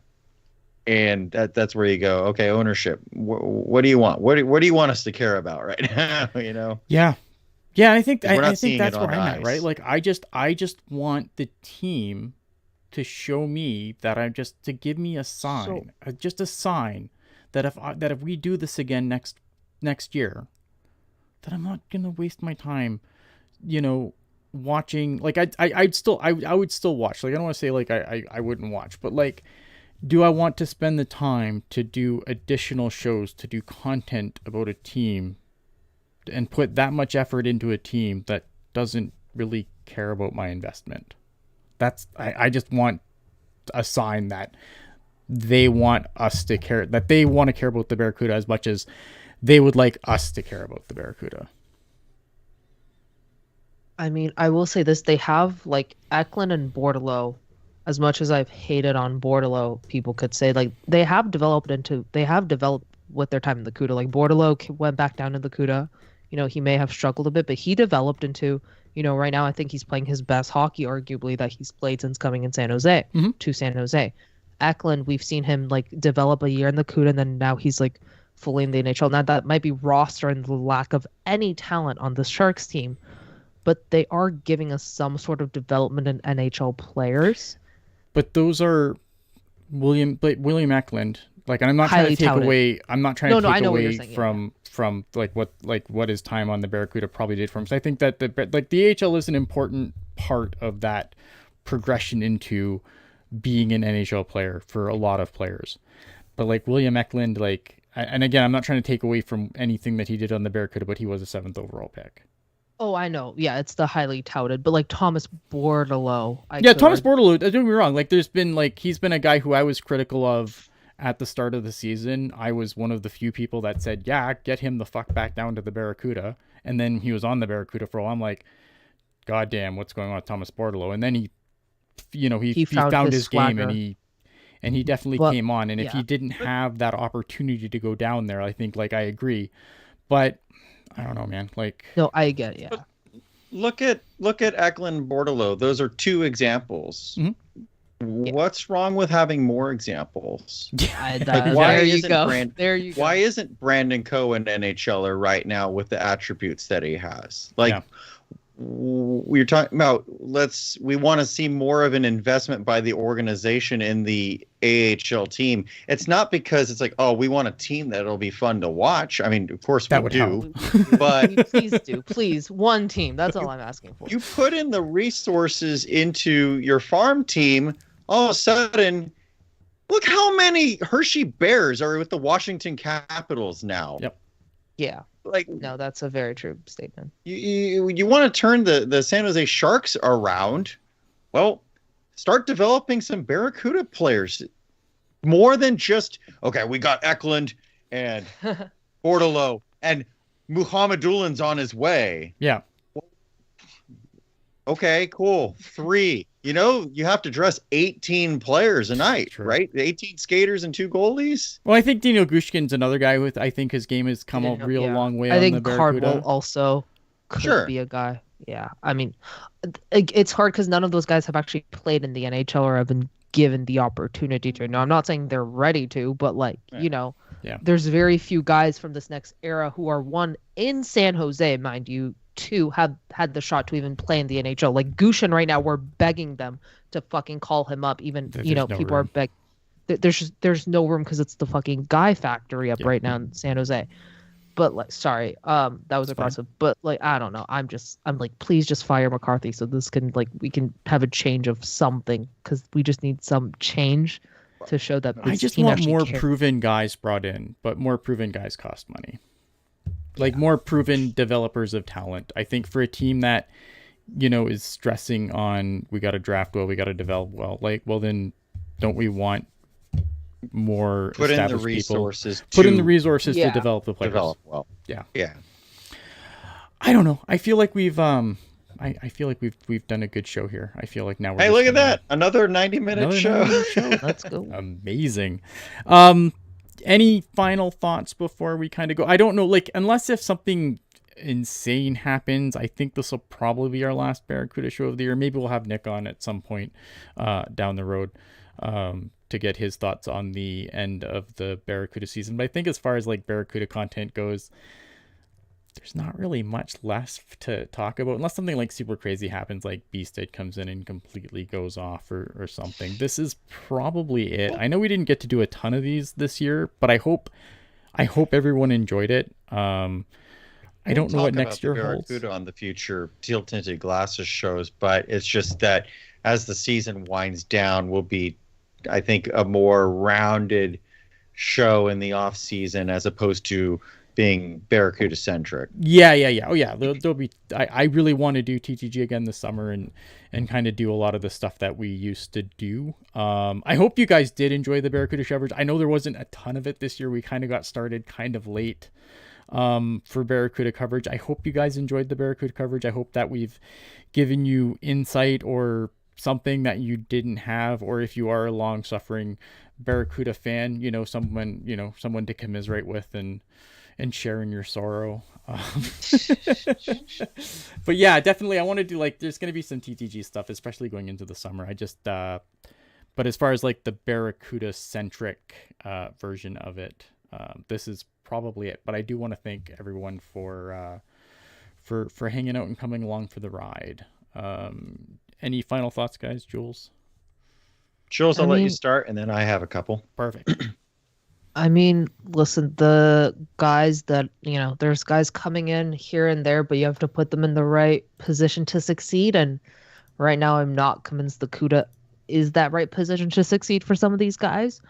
Speaker 2: And that's where you go, okay, ownership. What do you want? What do you want us to care about right now?
Speaker 1: Yeah. I think that's where I'm at, right? Like, I just want the team to show me that to give me a sign, just a sign that if we do this again next year, that I'm not gonna waste my time, watching. Like, I would still watch. Like, I don't want to say like I wouldn't watch, but like, do I want to spend the time to do additional shows, to do content about a team, and put that much effort into a team that doesn't really care about my investment? I just want a sign that they want us to care, that they want to care about the Barracuda as much as they would like us to care about the Barracuda.
Speaker 3: I mean, I will say this, they have like Eklund and Bordelot. As much as I've hated on Bordelot, people could say like they have developed with their time in the CUDA. Like Bordelot went back down to the CUDA. He may have struggled a bit, but he developed into, right now I think he's playing his best hockey, arguably, that he's played since coming in San Jose to San Jose. Eklund, we've seen him like develop a year in the CUDA, and then now he's like fully in the NHL. Now that might be roster and the lack of any talent on the Sharks team, but they are giving us some sort of development in NHL players.
Speaker 1: But those are William Eklund. Like, and I'm not trying to take away. I'm not trying to take away from like what his time on the Barracuda probably did for him. So I think that the AHL is an important part of that progression into being an NHL player for a lot of players. But like William Eklund, like, and again, I'm not trying to take away from anything that he did on the Barracuda, but he was a 7th overall pick.
Speaker 3: Oh, I know. Yeah, it's the highly touted, but like Thomas Bordeleau.
Speaker 1: Thomas Bordeleau. Don't get me wrong. Like, there's been like he's been a guy who I was critical of at the start of the season. I was one of the few people that said, "Yeah, get him the fuck back down to the Barracuda." And then he was on the Barracuda for a while. I'm like, God damn, what's going on with Thomas Bordeleau? And then he found his game, and he definitely came on. And if he didn't have that opportunity to go down there, I think I agree. But I don't know, man.
Speaker 3: No, I get it, yeah.
Speaker 2: But look at Eklund Bordeleau. Those are 2 examples.
Speaker 1: Mm-hmm.
Speaker 2: What's wrong with having more examples?
Speaker 3: There you go.
Speaker 2: Why isn't Brandon Coe an NHLer right now with the attributes that he has? We're talking about we want to see more of an investment by the organization in the AHL team. It's not because it's we want a team that'll be fun to watch. I mean, of course we do, but
Speaker 3: please do. Please, one team. That's all I'm asking for.
Speaker 2: You put in the resources into your farm team, all of a sudden, look how many Hershey Bears are with the Washington Capitals now.
Speaker 1: Yep.
Speaker 3: Yeah. No, that's a very true statement.
Speaker 2: You want to turn the San Jose Sharks around? Well, start developing some Barracuda players. More than just, okay, we got Eklund and Bordeleau and Muhammadulin's on his way.
Speaker 1: Yeah.
Speaker 2: Okay, cool. 3. You have to dress 18 players a night,
Speaker 1: True.
Speaker 2: Right? 18 skaters and 2 goalies.
Speaker 1: Well, I think Daniel Gushkin's another guy with, I think his game has come a real long way. I think
Speaker 3: Cardwell also could be a guy. Yeah. I mean, it's hard because none of those guys have actually played in the NHL or have been given the opportunity to. Now, I'm not saying they're ready to, but there's very few guys from this next era who are, 1, in San Jose, mind you, 2, have had the shot to even play in the NHL. Like Gushin right now, we're begging them to fucking call him up. Even people are begging. There's no room because it's the fucking guy factory up right now in San Jose. But sorry, that was aggressive. But I don't know. I'm please just fire McCarthy so this can we can have a change of something because we just need some change to show that.
Speaker 1: I just want more proven guys brought in, but more proven guys cost money. More proven developers of talent. I think for a team that, is stressing on, we got to draft well, we got to develop well. Well, then don't we want more
Speaker 2: put in the resources
Speaker 1: to develop the players?
Speaker 2: Develop well.
Speaker 1: Yeah.
Speaker 2: Yeah.
Speaker 1: I don't know. I feel like we've I feel like we've done a good show here. I feel like now we're
Speaker 2: look at that. Another 90-minute show.
Speaker 3: Let's go.
Speaker 1: Amazing. Any final thoughts before we kind of go? I don't know, unless if something insane happens, I think this will probably be our last Barracuda show of the year. Maybe we'll have Nick on at some point down the road to get his thoughts on the end of the Barracuda season. But I think as far as Barracuda content goes, there's not really much left to talk about unless something super crazy happens, like Beasted comes in and completely goes off or something. This is probably it. I know we didn't get to do a ton of these this year, but I hope everyone enjoyed it. I don't know what next year holds.
Speaker 2: Barracuda on the future Teal Tinted Glasses shows, but it's just that as the season winds down, will be, I think, a more rounded show in the off season as opposed to being Barracuda centric.
Speaker 1: Yeah. Oh yeah. There'll be. I really want to do TTG again this summer and kind of do a lot of the stuff that we used to do. I hope you guys did enjoy the Barracuda coverage. I know there wasn't a ton of it this year. We kind of got started kind of late for Barracuda coverage. I hope you guys enjoyed the Barracuda coverage. I hope that we've given you insight or something that you didn't have, or if you are a long suffering Barracuda fan, someone to commiserate with and share in your sorrow. But yeah, definitely I want to do there's going to be some TTG stuff, especially going into the summer. I just but as far as the Barracuda centric version of it, this is probably it. But I do want to thank everyone for hanging out and coming along for the ride. Any final thoughts, guys? Jules,
Speaker 2: I'll let you start, and then I have a couple.
Speaker 1: Perfect.
Speaker 3: I mean, listen, the guys that, there's guys coming in here and there, but you have to put them in the right position to succeed. And right now, I'm not convinced the CUDA is that right position to succeed for some of these guys.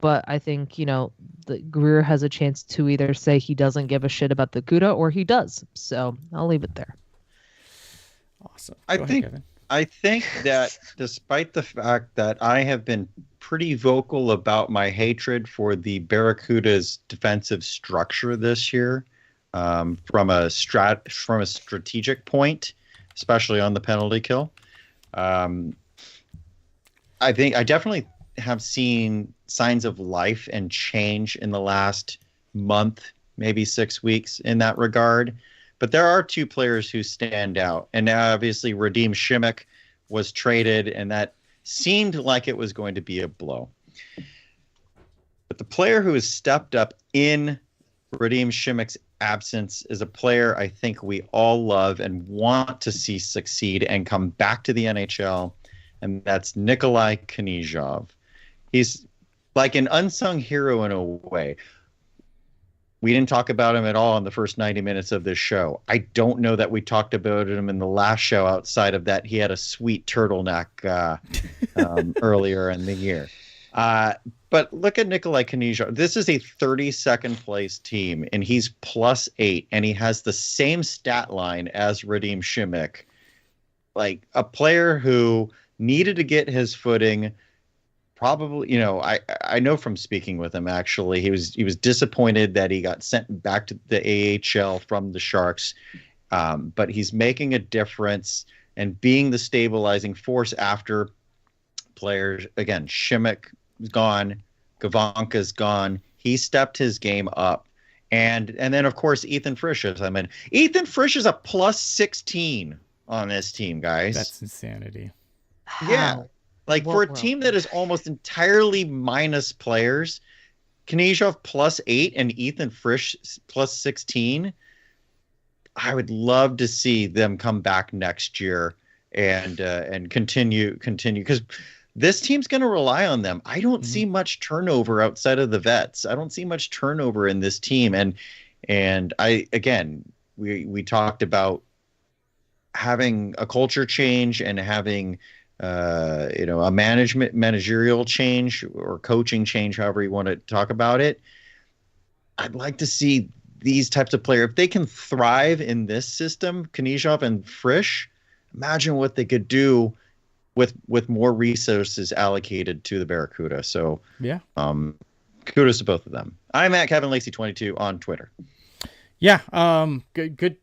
Speaker 3: But I think, the Greer has a chance to either say he doesn't give a shit about the CUDA or he does. So I'll leave it there.
Speaker 1: Awesome.
Speaker 2: I
Speaker 1: Go
Speaker 2: think
Speaker 1: ahead, Kevin.
Speaker 2: I think that despite the fact that I have been pretty vocal about my hatred for the Barracuda's defensive structure this year, from a strategic point, especially on the penalty kill, I think I definitely have seen signs of life and change in the last month, maybe 6 weeks in that regard. But there are two players who stand out. And now, obviously, Radim Šimić was traded, and that seemed like it was going to be a blow. But the player who has stepped up in Radim Šimić's absence is a player I think we all love and want to see succeed and come back to the NHL, and that's Nikolai Knizhov. He's like an unsung hero in a way. We didn't talk about him at all in the first 90 minutes of this show. I don't know that we talked about him in the last show outside of that he had a sweet turtleneck earlier in the year. But look at Nikolai Knizhov. This is a 32nd place team, and he's +8, and he has the same stat line as Radim Šimić. Like a player who needed to get his footing. Probably, I know from speaking with him, actually, he was disappointed that he got sent back to the AHL from the Sharks, but he's making a difference and being the stabilizing force after players. Again, Šimić is gone, Gavanka's gone. He stepped his game up, and then of course Ethan Frisch. Ethan Frisch is a +16 on this team, guys.
Speaker 1: That's insanity.
Speaker 2: Yeah. Like for a team that is almost entirely minus players, Knizhov +8 and Ethan Frisch +16. I would love to see them come back next year and continue because this team's going to rely on them. I don't see much turnover outside of the vets. I don't see much turnover in this team, and we talked about having a culture change and having a managerial change or coaching change, however you want to talk about it. I'd like to see these types of players, if they can thrive in this system, Knizhov and Frisch, imagine what they could do with more resources allocated to the Barracuda. So
Speaker 1: yeah,
Speaker 2: kudos to both of them. I'm at Kevin Lacey 22 on Twitter.
Speaker 1: Yeah, good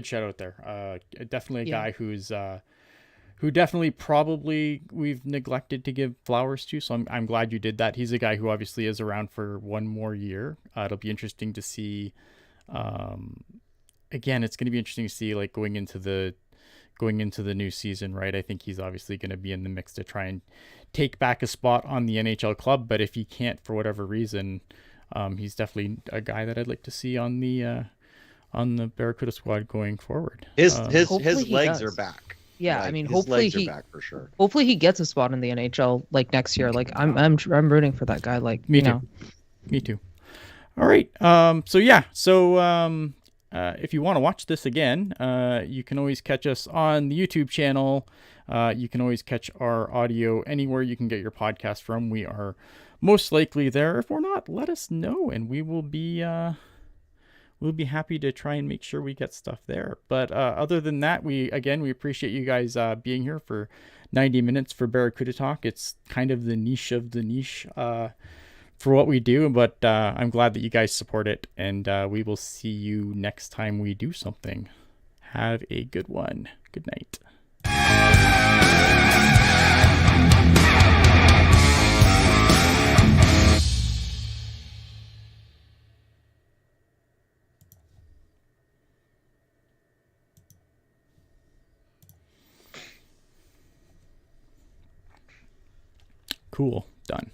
Speaker 1: shout out there. Definitely a guy who definitely probably we've neglected to give flowers to. So I'm glad you did that. He's a guy who obviously is around for one more year. It'll be interesting to see. Again, it's going to be interesting to see like going into the new season, right? I think he's obviously going to be in the mix to try and take back a spot on the NHL club. But if he can't for whatever reason, he's definitely a guy that I'd like to see on the Barracuda squad going forward.
Speaker 2: His legs are back.
Speaker 3: Yeah,
Speaker 2: like,
Speaker 3: hopefully
Speaker 2: he back for sure.
Speaker 3: Hopefully he gets a spot in the NHL like next year. Like I'm rooting for that guy. Like
Speaker 1: me too. All right. If you want to watch this again, you can always catch us on the YouTube channel. You can always catch our audio anywhere you can get your podcast from. We are most likely there. If we're not, let us know, and we will be. We'll be happy to try and make sure we get stuff there. But other than that, we appreciate you guys being here for 90 minutes for Barracuda Talk. It's kind of the niche of the niche for what we do, but I'm glad that you guys support it, and we will see you next time we do something. Have a good one. Good night. Cool. Done.